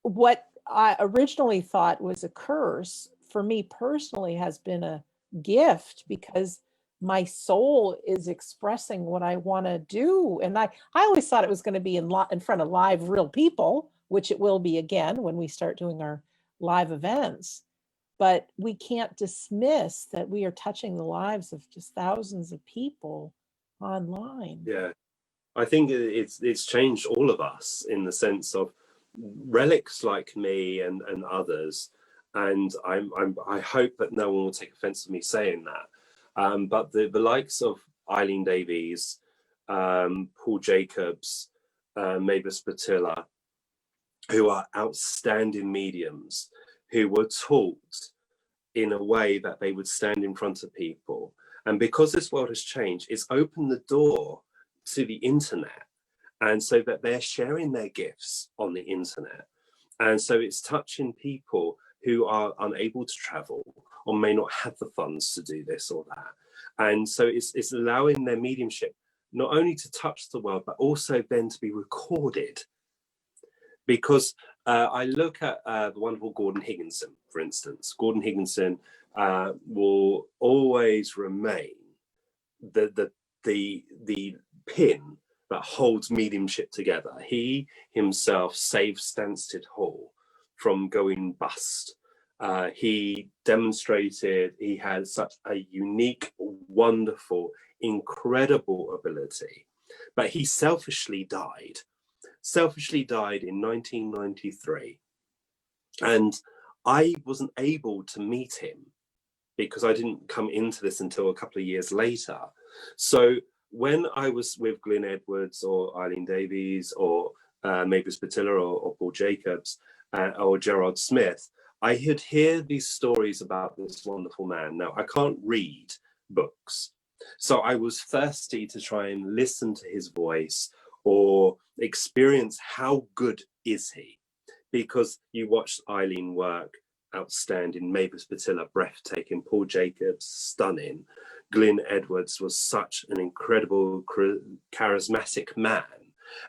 what I originally thought was a curse, for me personally, has been a gift, because my soul is expressing what I want to do. And I always thought it was going to be in front of live, real people, which it will be again when we start doing our live events. But we can't dismiss that we are touching the lives of just thousands of people online. Yeah, I think it's changed all of us in the sense of relics like me and others. And I hope that no one will take offense to me saying that. But the likes of Eileen Davies, Paul Jacobs, Mavis Patilla, who are outstanding mediums, who were taught in a way that they would stand in front of people. And because this world has changed, it's opened the door to the internet. And so that they're sharing their gifts on the internet. And so it's touching people who are unable to travel or may not have the funds to do this or that. And so it's allowing their mediumship not only to touch the world, but also then to be recorded. Because I look at the wonderful Gordon Higginson, for instance. Gordon Higginson will always remain the pin that holds mediumship together. He himself saved Stansted Hall from going bust. He demonstrated he had such a unique, wonderful, incredible ability, but he selfishly died in 1993. And I wasn't able to meet him because I didn't come into this until a couple of years later. So when I was with Glyn Edwards or Eileen Davies or Mavis Patilla or Paul Jacobs or Gerard Smith, I had heard these stories about this wonderful man. Now, I can't read books, so I was thirsty to try and listen to his voice or experience how good is he. Because you watched Eileen work, outstanding, Mavis Patilla, breathtaking, Paul Jacobs, stunning. Glyn Edwards was such an incredible, charismatic man.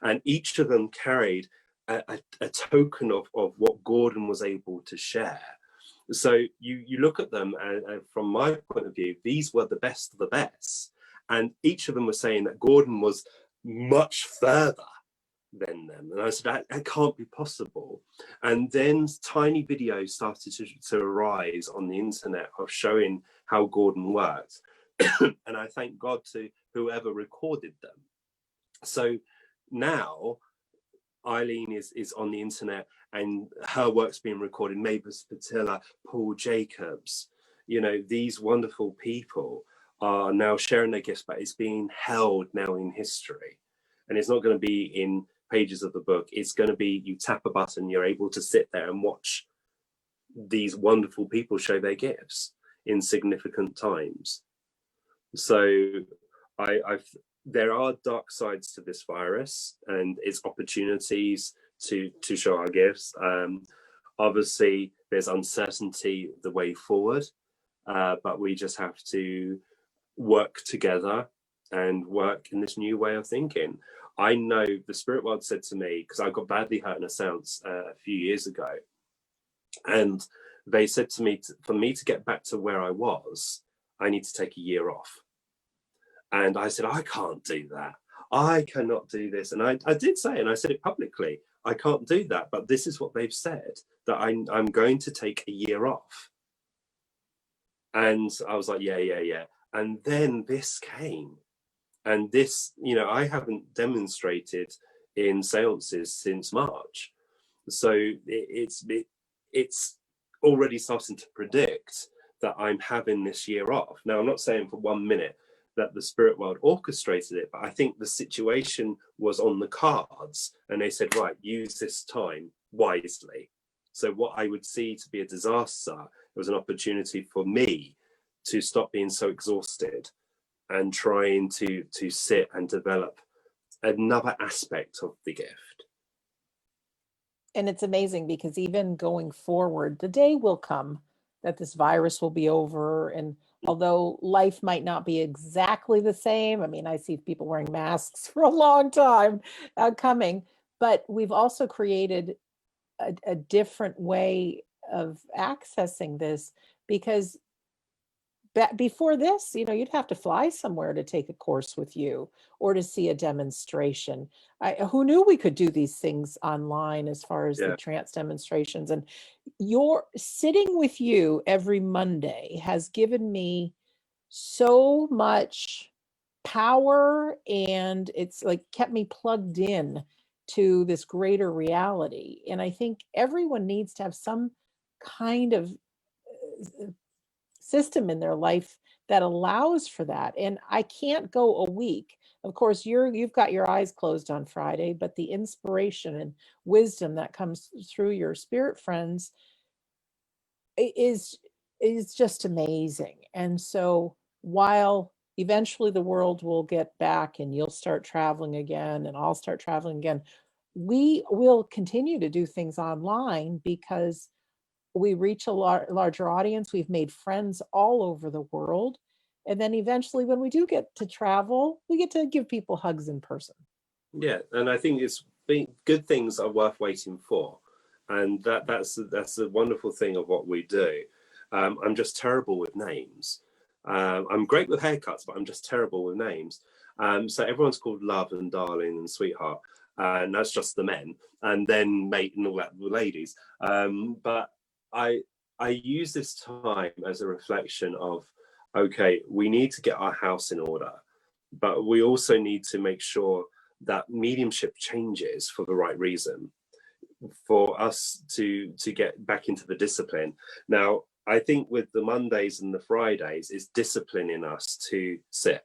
And each of them carried a token of what Gordon was able to share. So you look at them, and from my point of view, these were the best of the best. And each of them was saying that Gordon was much further than them. And I said, that can't be possible. And then tiny videos started to arise on the internet of showing how Gordon worked. And I thank God to whoever recorded them. So now Eileen is on the internet, and her work's being recorded. Mavis Patilla, Paul Jacobs, you know, these wonderful people are now sharing their gifts, but it's being held now in history. And it's not going to be in pages of the book. It's going to be, you tap a button, you're able to sit there and watch these wonderful people show their gifts in significant times. So there are dark sides to this virus and its opportunities to show our gifts. Obviously, there's uncertainty the way forward, but we just have to work together and work in this new way of thinking. I know the spirit world said to me, because I got badly hurt in a seance a few years ago, and they said to me, for me to get back to where I was, I need to take a year off. And I said, I can't do that. I cannot do this. And I did say, and I said it publicly, I can't do that. But this is what they've said, that I'm going to take a year off. And I was like, yeah. And then this came. And this, you know, I haven't demonstrated in seances since March. So it's already starting to predict that I'm having this year off. Now, I'm not saying for 1 minute that the spirit world orchestrated it, but I think the situation was on the cards and they said, right, use this time wisely. So what I would see to be a disaster was an opportunity for me to stop being so exhausted and trying to sit and develop another aspect of the gift. And it's amazing because even going forward, the day will come that this virus will be over. And although life might not be exactly the same, I mean, I see people wearing masks for a long time coming, but we've also created a different way of accessing this, because before this, you know, you'd have to fly somewhere to take a course with you or to see a demonstration. Who knew we could do these things online as far as the trance demonstrations? And your sitting with you every Monday has given me so much power, and it's like kept me plugged in to this greater reality. And I think everyone needs to have some kind of system in their life that allows for that. And I can't go a week. Of course, you've got your eyes closed on Friday, but the inspiration and wisdom that comes through your spirit friends is just amazing. And so while eventually the world will get back and you'll start traveling again and I'll start traveling again, we will continue to do things online because we reach a larger audience. We've made friends all over the world. And then eventually when we do get to travel, we get to give people hugs in person. Yeah, and I think good things are worth waiting for. And that's a wonderful thing of what we do. I'm just terrible with names. I'm great with haircuts, but I'm just terrible with names. So everyone's called love and darling and sweetheart. And that's just the men. And then mate and all that, the ladies. But I use this time as a reflection of, okay, we need to get our house in order, but we also need to make sure that mediumship changes for the right reason, for us to get back into the discipline. Now, I think with the Mondays and the Fridays, it's disciplining us to sit.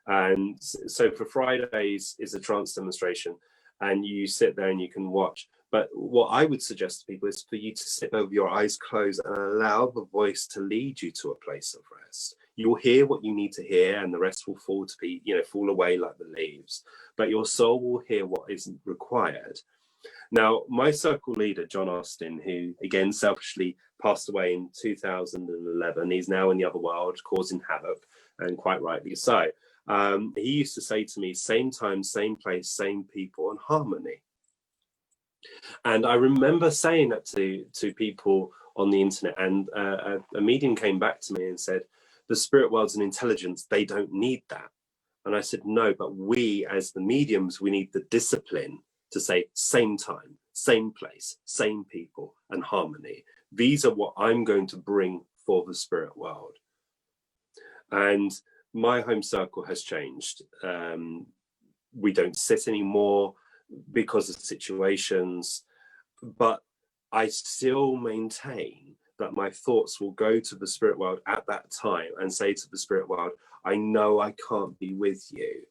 And so for Fridays is a trance demonstration, and you sit there and you can watch. But what I would suggest to people is for you to sit there with your eyes closed and allow the voice to lead you to a place of rest. You'll hear what you need to hear, and the rest will fall away like the leaves. But your soul will hear what isn't required. Now, my circle leader, John Austin, who again selfishly passed away in 2011, he's now in the other world causing havoc, and quite rightly so. He used to say to me, same time, same place, same people, and harmony. And I remember saying that to people on the internet, and a medium came back to me and said, the spirit world's an intelligence, they don't need that. And I said, no, but we as the mediums, we need the discipline to say same time, same place, same people, and harmony. These are what I'm going to bring for the spirit world. And my home circle has changed. We don't sit anymore because of situations, but I still maintain that my thoughts will go to the spirit world at that time and say to the spirit world, I know I can't be with you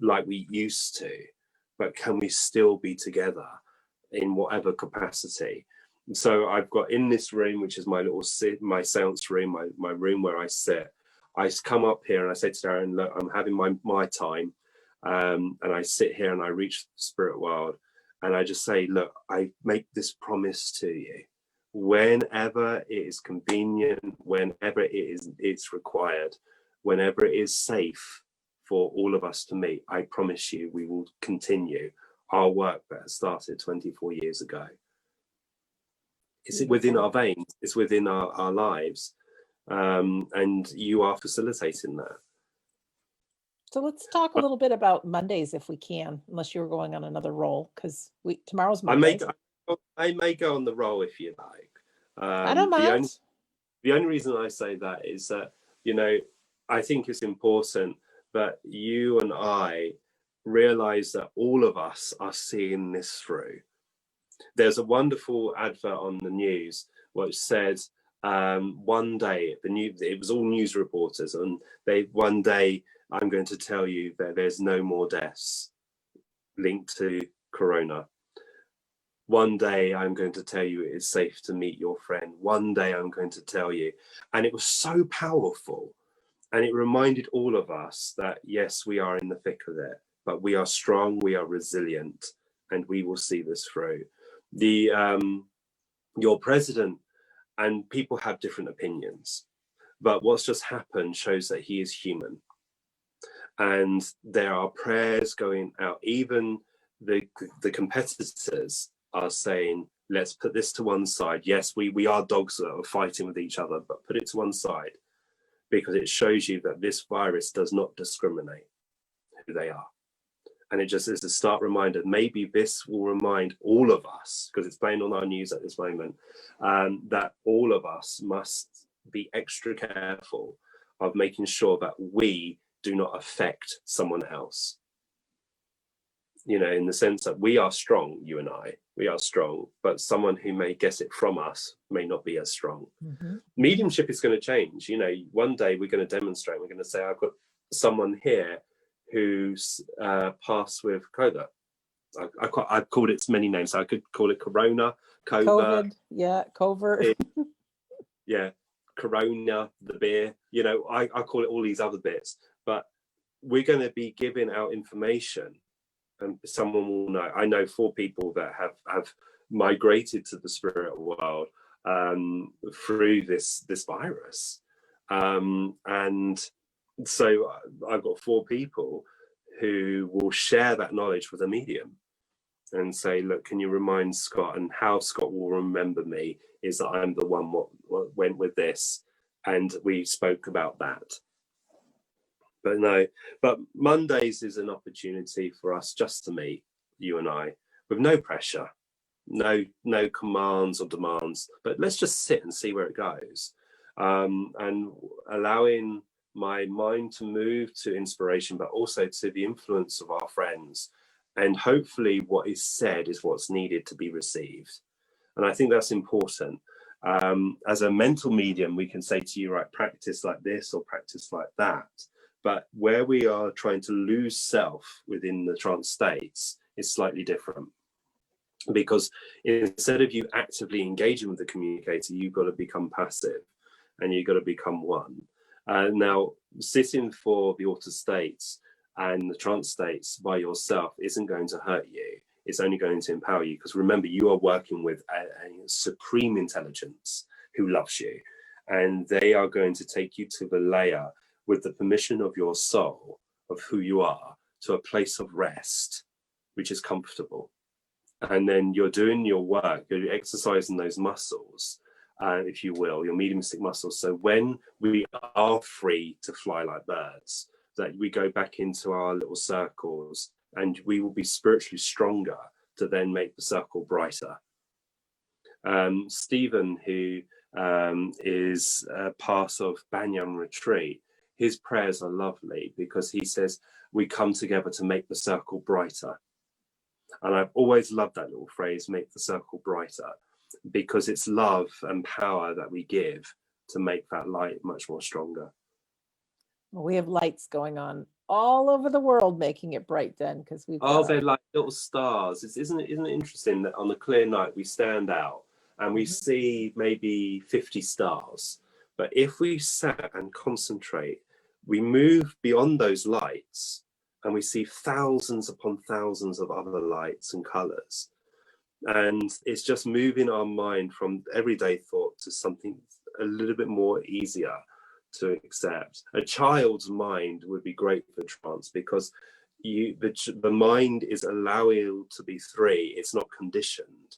like we used to, but can we still be together in whatever capacity? So I've got in this room, which is my little my seance room, my room where I sit. I come up here and I say to Darren, look, I'm having my time. And I sit here and I reach the spirit world and I just say, look, I make this promise to you. Whenever it is convenient, whenever it's required, whenever it is safe for all of us to meet, I promise you we will continue our work that has started 24 years ago. It's within our veins, it's within our lives, and you are facilitating that. So let's talk a little bit about Mondays if we can, unless you're going on another roll, because tomorrow's Monday. I may go on the roll if you like. I don't mind. The only reason I say that is that, you know, I think it's important that you and I realize that all of us are seeing this through. There's a wonderful advert on the news which said one day, it was all news reporters, and one day I'm going to tell you that there's no more deaths linked to corona. One day I'm going to tell you it is safe to meet your friend. One day I'm going to tell you. And it was so powerful. And it reminded all of us that, yes, we are in the thick of it, but we are strong, we are resilient, and we will see this through. Your president, and people have different opinions, but what's just happened shows that he is human. And there are prayers going out. Even the competitors are saying, let's put this to one side. Yes, we are dogs that are fighting with each other, but put it to one side, because it shows you that this virus does not discriminate who they are. And it just is a stark reminder. Maybe this will remind all of us, because it's playing on our news at this moment, that all of us must be extra careful of making sure that we do not affect someone else. You know, in the sense that we are strong, you and I, we are strong, but someone who may get it from us may not be as strong. Mm-hmm. Mediumship is going to change. You know, one day we're going to demonstrate, we're going to say, I've got someone here who's passed with COVID. I've called it many names. So I could call it Corona, COVID, yeah, covert. Yeah, Corona, the beer. You know, I call it all these other bits. But we're going to be giving out information, and someone will know. I know 4 people that have migrated to the spirit world through this virus, and so I've got 4 people who will share that knowledge with a medium and say, look, can you remind Scott? And how Scott will remember me is that I'm the one what went with this, and we spoke about that. But Mondays is an opportunity for us just to meet, you and I, with no pressure, no commands or demands, but let's just sit and see where it goes, and allowing my mind to move to inspiration, but also to the influence of our friends. And hopefully what is said is what's needed to be received. And I think that's important. As a mental medium, we can say to you, right, practice like this or practice like that. But where we are trying to lose self within the trance states is slightly different. Because instead of you actively engaging with the communicator, you've got to become passive and you've got to become one. Now, sitting for the altered states and the trance states by yourself isn't going to hurt you. It's only going to empower you, because remember, you are working with a supreme intelligence who loves you, and they are going to take you to the layer with the permission of your soul, of who you are, to a place of rest, which is comfortable. And then you're doing your work, you're exercising those muscles, if you will, your mediumistic muscles. So when we are free to fly like birds, that we go back into our little circles, and we will be spiritually stronger to then make the circle brighter. Stephen, who is part of Banyan Retreat, his prayers are lovely, because he says, we come together to make the circle brighter. And I've always loved that little phrase, make the circle brighter. because it's love and power that we give to make that light much more stronger. Well, we have lights going on all over the world, making it bright then, because we've got they're like little stars. Isn't it interesting that on a clear night we stand out and we see maybe 50 stars, but if we sat and concentrate, we move beyond those lights and we see thousands upon thousands of other lights and colors. And it's just moving our mind from everyday thought to something a little bit more easier to accept. A child's mind would be great for trance, because the mind is allowing to be free. It's not conditioned.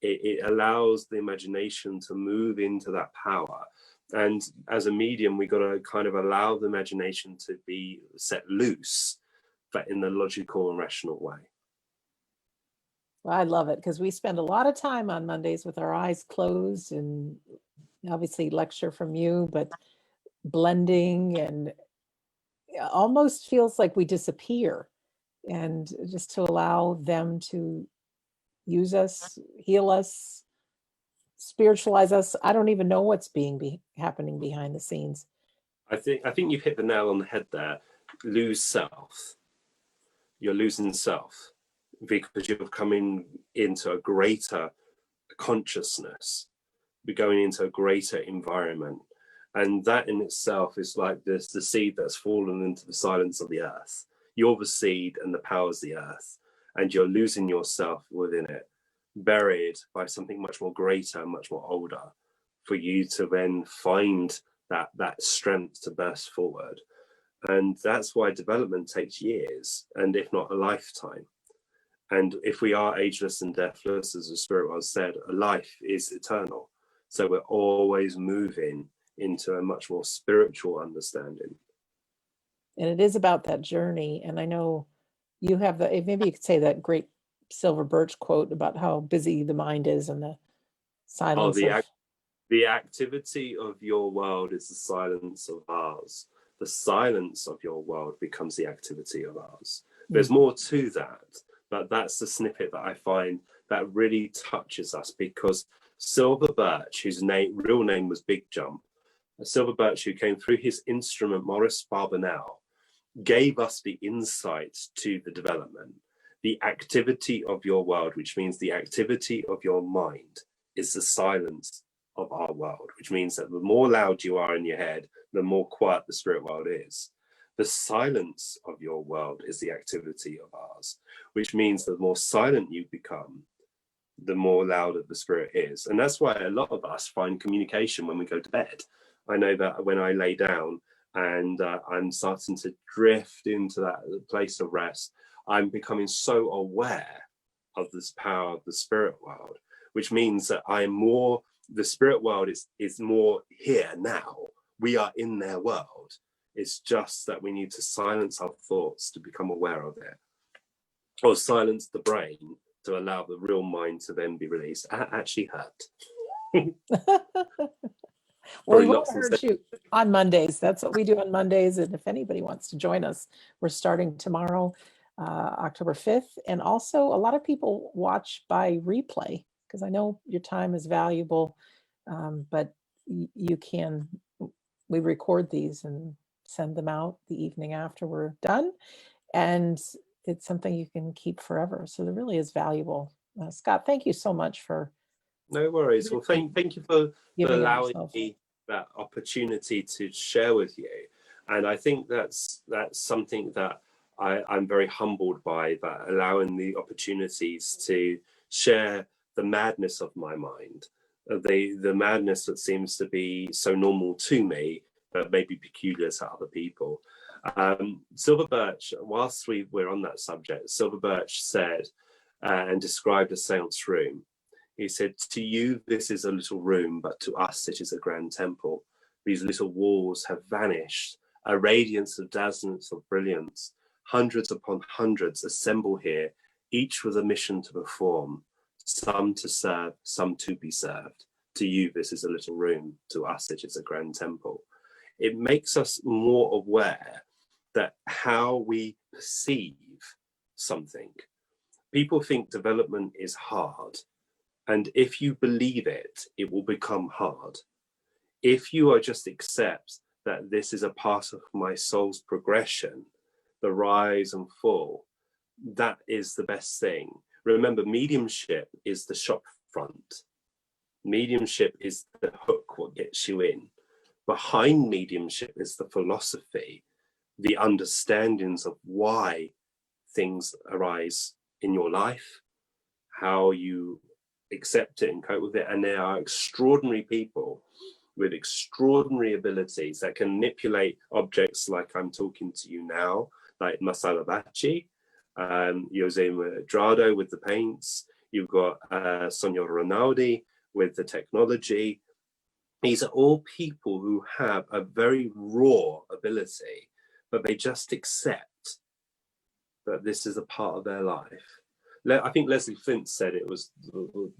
It allows the imagination to move into that power. And as a medium, we got to kind of allow the imagination to be set loose, but in the logical and rational way. Well, I love it, because we spend a lot of time on Mondays with our eyes closed, and obviously lecture from you, but blending, and almost feels like we disappear, and just to allow them to use us, heal us, spiritualize us. I don't even know what's happening behind the scenes. I think you've hit the nail on the head there. Lose self. You're losing self because you're coming into a greater consciousness. We're going into a greater environment. And that in itself is like the seed that's fallen into the silence of the earth. You're the seed and the power's the earth. And you're losing yourself within it, buried by something much more greater, much more older, for you to then find that strength to burst forward. And that's why development takes years, and if not a lifetime. And if we are ageless and deathless, as the Spirit World said, a life is eternal. So we're always moving into a much more spiritual understanding. And it is about that journey. And I know you have maybe you could say that great Silver Birch quote about how busy the mind is, and the silence. The activity of your world is the silence of ours. The silence of your world becomes the activity of ours. There's more to that, but that's the snippet that I find that really touches us, because Silver Birch, whose real name was Big Jump, Silver Birch, who came through his instrument, Maurice Barbanel, gave us the insight to the development. The activity of your world, which means the activity of your mind, is the silence of our world, which means that the more loud you are in your head, the more quiet the spirit world is. The silence of your world is the activity of ours, which means the more silent you become, the more louder the spirit is. And that's why a lot of us find communication when we go to bed. I know that when I lay down and I'm starting to drift into that place of rest, I'm becoming so aware of this power of the spirit world, which means that the spirit world is more here now. We are in their world. It's just that we need to silence our thoughts to become aware of it, or silence the brain to allow the real mind to then be released. That actually hurt. Well, we want to hurt you on Mondays. That's what we do on Mondays. And if anybody wants to join us, we're starting tomorrow, October 5th. And also a lot of people watch by replay, because I know your time is valuable, but we record these and send them out the evening after we're done. And it's something you can keep forever. So it really is valuable. Scott, thank you so much for. No worries. Well, thank you for allowing me that opportunity to share with you. And I think that's something that I'm very humbled by, that allowing the opportunities to share the madness of my mind, the madness that seems to be so normal to me, but maybe peculiar to other people. Silver Birch, whilst we're on that subject, Silver Birch said and described a seance room. He said, "To you, this is a little room, but to us, it is a grand temple. These little walls have vanished, a radiance of dazzlance of brilliance. Hundreds upon hundreds assemble here, each with a mission to perform, some to serve, some to be served. To you, this is a little room, to us, it is a grand temple." It makes us more aware that how we perceive something. People think development is hard. And if you believe it, it will become hard. If you are just accept that this is a part of my soul's progression, the rise and fall, that is the best thing. Remember, mediumship is the shop front. Mediumship is the hook, what gets you in. Behind mediumship is the philosophy, the understandings of why things arise in your life, how you accept it and cope with it. And there are extraordinary people with extraordinary abilities that can manipulate objects like I'm talking to you now, like Masala Bacci, Jose Madrado with the paints. You've got Sonia Rinaldi with the technology. These are all people who have a very raw ability, but they just accept that this is a part of their life. I think Leslie Flint said it was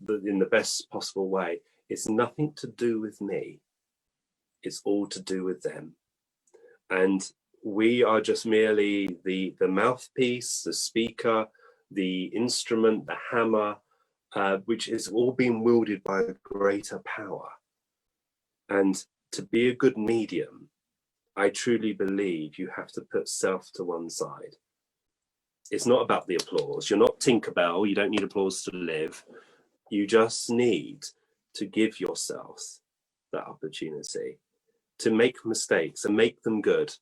in the best possible way. It's nothing to do with me. It's all to do with them. And we are just merely the mouthpiece, the speaker, the instrument, the hammer, which is all being wielded by a greater power. And to be a good medium, I truly believe you have to put self to one side. It's not about the applause. You're not Tinkerbell. You don't need applause to live. You just need to give yourself that opportunity to make mistakes and make them good,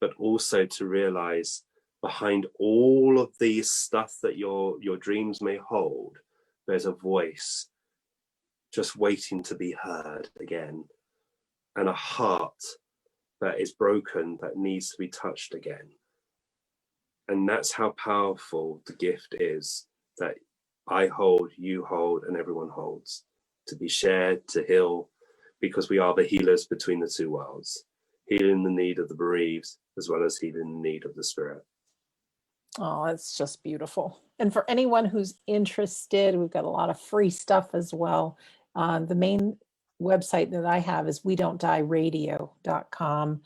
but also to realize behind all of these stuff that your dreams may hold, there's a voice just waiting to be heard again, and a heart that is broken that needs to be touched again. And that's how powerful the gift is that I hold, you hold, and everyone holds, to be shared, to heal, because we are the healers between the two worlds, healing the need of the bereaved as well as healing the need of the spirit. Oh, it's just beautiful. And for anyone who's interested, we've got a lot of free stuff as well. The main website that I have is WeDon'tDieRadio.com.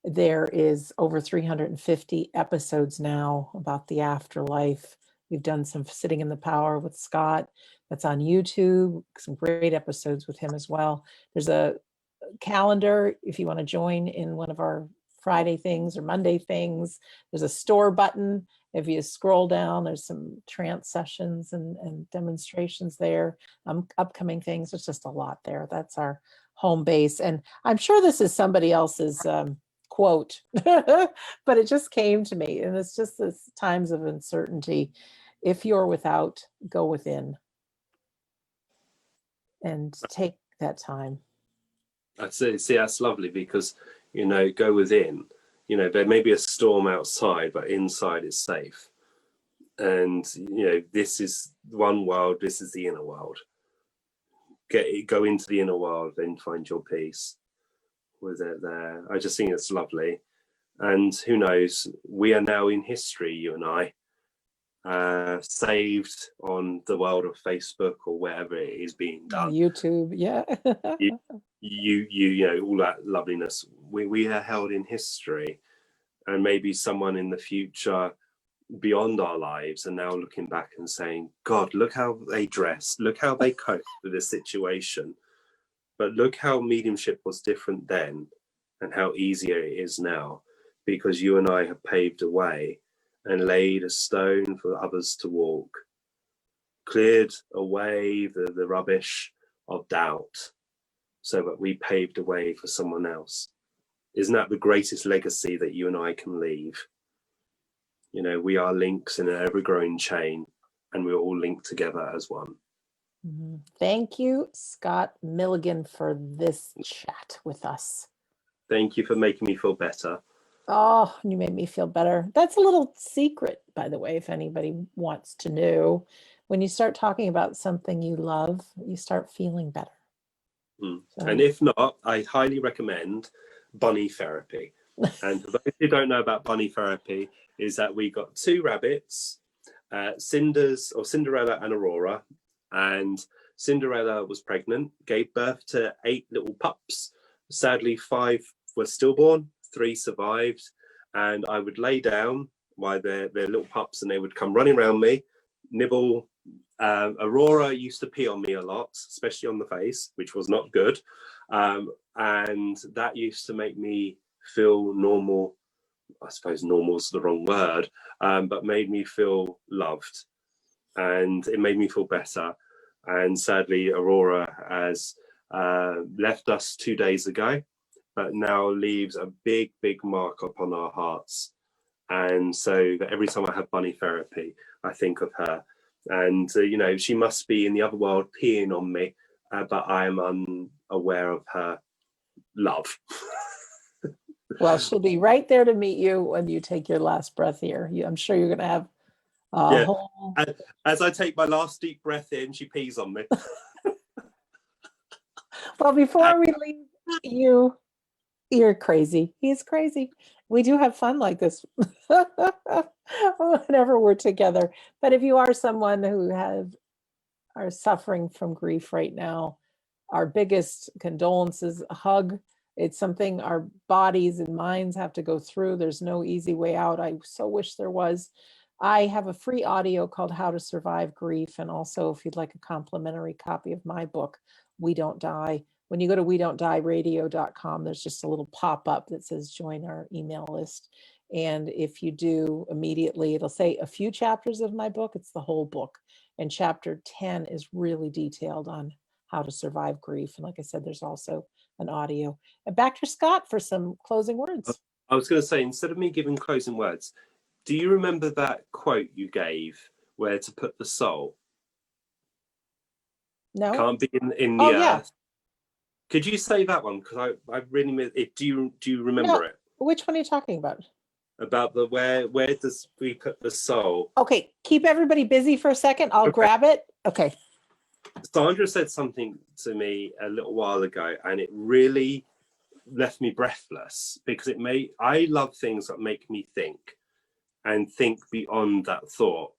There is over 350 episodes now about the afterlife. We've done some Sitting in the Power with Scott. That's on YouTube. Some great episodes with him as well. There's a calendar if you want to join in one of our Friday things or Monday things. There's a store button. If you scroll down, there's some trance sessions and demonstrations there, upcoming things. There's just a lot there. That's our home base. And I'm sure this is somebody else's quote, but it just came to me. And it's just this times of uncertainty. If you're without, go within and take that time. I'd say, see, that's lovely because, go within. There may be a storm outside, but inside it's safe. And, this is one world, this is the inner world. Go into the inner world, then find your peace with it there. I just think it's lovely. And who knows, we are now in history, you and I, saved on the world of Facebook or wherever it is being done. YouTube, yeah. you all that loveliness. We are held in history, and maybe someone in the future beyond our lives are now looking back and saying, God, look how they dressed, look how they coped with this situation, but look how mediumship was different then and how easier it is now, because you and I have paved a way and laid a stone for others to walk, cleared away the rubbish of doubt so that we paved a way for someone else. Isn't that the greatest legacy that you and I can leave? We are links in an ever-growing chain, and we're all linked together as one. Mm-hmm. Thank you, Scott Milligan, for this chat with us. Thank you for making me feel better. Oh, you made me feel better. That's a little secret, by the way, if anybody wants to know. When you start talking about something you love, you start feeling better. So. And if not, I highly recommend bunny therapy. And for those who don't know about bunny therapy, is that we got two rabbits, Cinderella and Aurora. And Cinderella was pregnant, gave birth to 8 little pups. Sadly, 5 were stillborn, 3 survived. And I would lay down while they're little pups, and they would come running around me, nibble Aurora used to pee on me a lot, especially on the face, which was not good. And that used to make me feel normal. I suppose normal is the wrong word, but made me feel loved, and it made me feel better. And sadly, Aurora has left us 2 days ago, but now leaves a big, big mark upon our hearts. And so that every time I have bunny therapy, I think of her. And, you know, she must be in the other world peeing on me, but I am unaware of her love. Well, she'll be right there to meet you when you take your last breath here. I'm sure you're going to have a Yeah. whole... As I take my last deep breath in, she pees on me. Well, before we leave you're crazy. He's crazy. We do have fun like this whenever we're together. But if you are someone who are suffering from grief right now, our biggest condolences, a hug. It's something our bodies and minds have to go through. There's no easy way out. I so wish there was. I have a free audio called How to Survive Grief. And also, if you'd like a complimentary copy of my book, We Don't Die, when you go to wedon'tdieradio.com, there's just a little pop-up that says join our email list. And if you do, immediately, it'll say a few chapters of my book. It's the whole book. And chapter 10 is really detailed on how to survive grief. And like I said, there's also an audio. And back to Scott for some closing words. I was going to say, instead of me giving closing words, do you remember that quote you gave, where to put the soul? No? Can't be in the earth. Yeah. Could you say that one? Because I really miss it. Do you remember it? Which one are you talking about? About the where does we put the soul? Okay, keep everybody busy for a second. I'll grab it. Okay. Sandra said something to me a little while ago, and it really left me breathless, because I love things that make me think and think beyond that thought.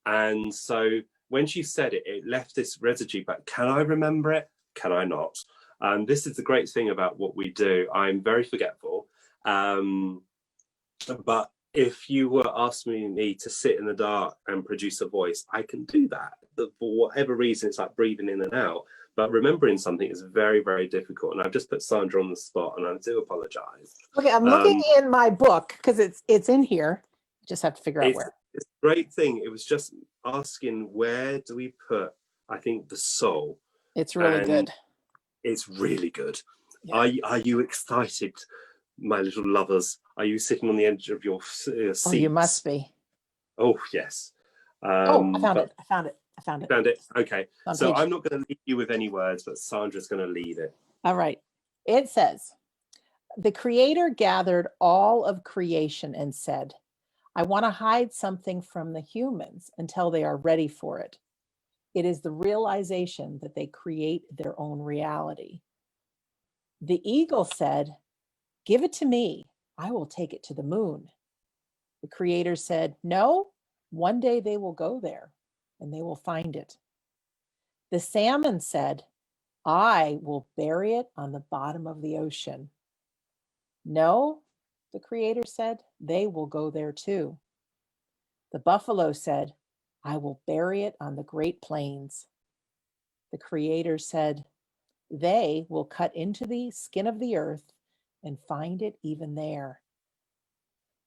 And so when she said it, it left this residue, but can I remember it? Can I not? This is the great thing about what we do. I'm very forgetful. But if you were asking me to sit in the dark and produce a voice, I can do that. For whatever reason, it's like breathing in and out. But remembering something is very, very difficult. And I've just put Sandra on the spot, and I do apologize. Okay, I'm looking in my book because it's in here. Just have to figure out where. It's a great thing. It was just asking, where do we put, I think, the soul? It's really good. It's really good. Yeah. Are you excited, my little lovers? Are you sitting on the edge of your seats? Oh, you must be. Oh, yes. I found it. I found it. You found it? Okay. So page. I'm not going to leave you with any words, but Sandra's going to lead it. All right. It says, the Creator gathered all of creation and said, I want to hide something from the humans until they are ready for it. It is the realization that they create their own reality. The eagle said, give it to me. I will take it to the moon. The Creator said, no, one day they will go there and they will find it. The salmon said, I will bury it on the bottom of the ocean. No, the Creator said, they will go there too. The buffalo said, I will bury it on the Great Plains. The Creator said, they will cut into the skin of the earth and find it even there.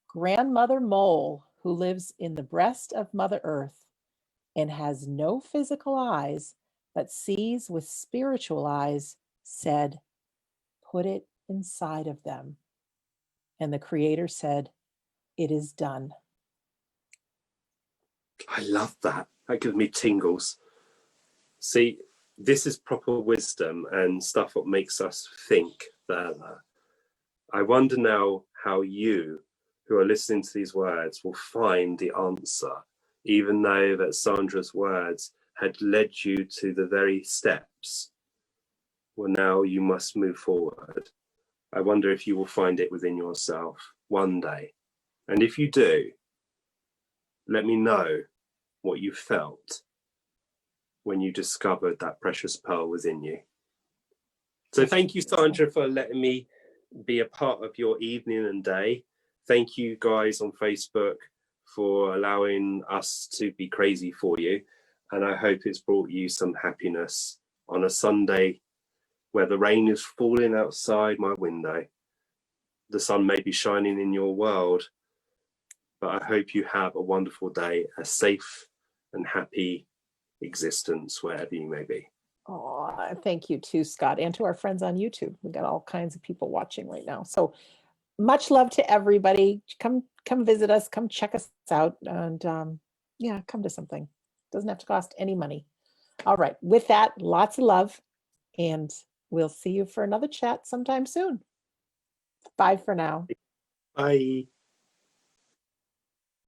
Grandmother Mole, who lives in the breast of Mother Earth and has no physical eyes, but sees with spiritual eyes, said, put it inside of them. And the Creator said, it is done. I love that. That gives me tingles. See, this is proper wisdom and stuff that makes us think further. I wonder now how you, who are listening to these words, will find the answer, even though that Sandra's words had led you to the very steps. Well, now you must move forward. I wonder if you will find it within yourself one day. And if you do, let me know what you felt when you discovered that precious pearl within you. So thank you, Sandra, for letting me be a part of your evening and day. Thank you guys on Facebook for allowing us to be crazy for you. And I hope it's brought you some happiness on a Sunday where the rain is falling outside my window. The sun may be shining in your world, but I hope you have a wonderful day, a safe and happy existence wherever you may be. Oh, thank you too, Scott, and to our friends on YouTube. We've got all kinds of people watching right now. So much love to everybody. Come visit us, come check us out, and yeah, come to something. Doesn't have to cost any money. All right, with that, lots of love, and we'll see you for another chat sometime soon. Bye for now. Bye.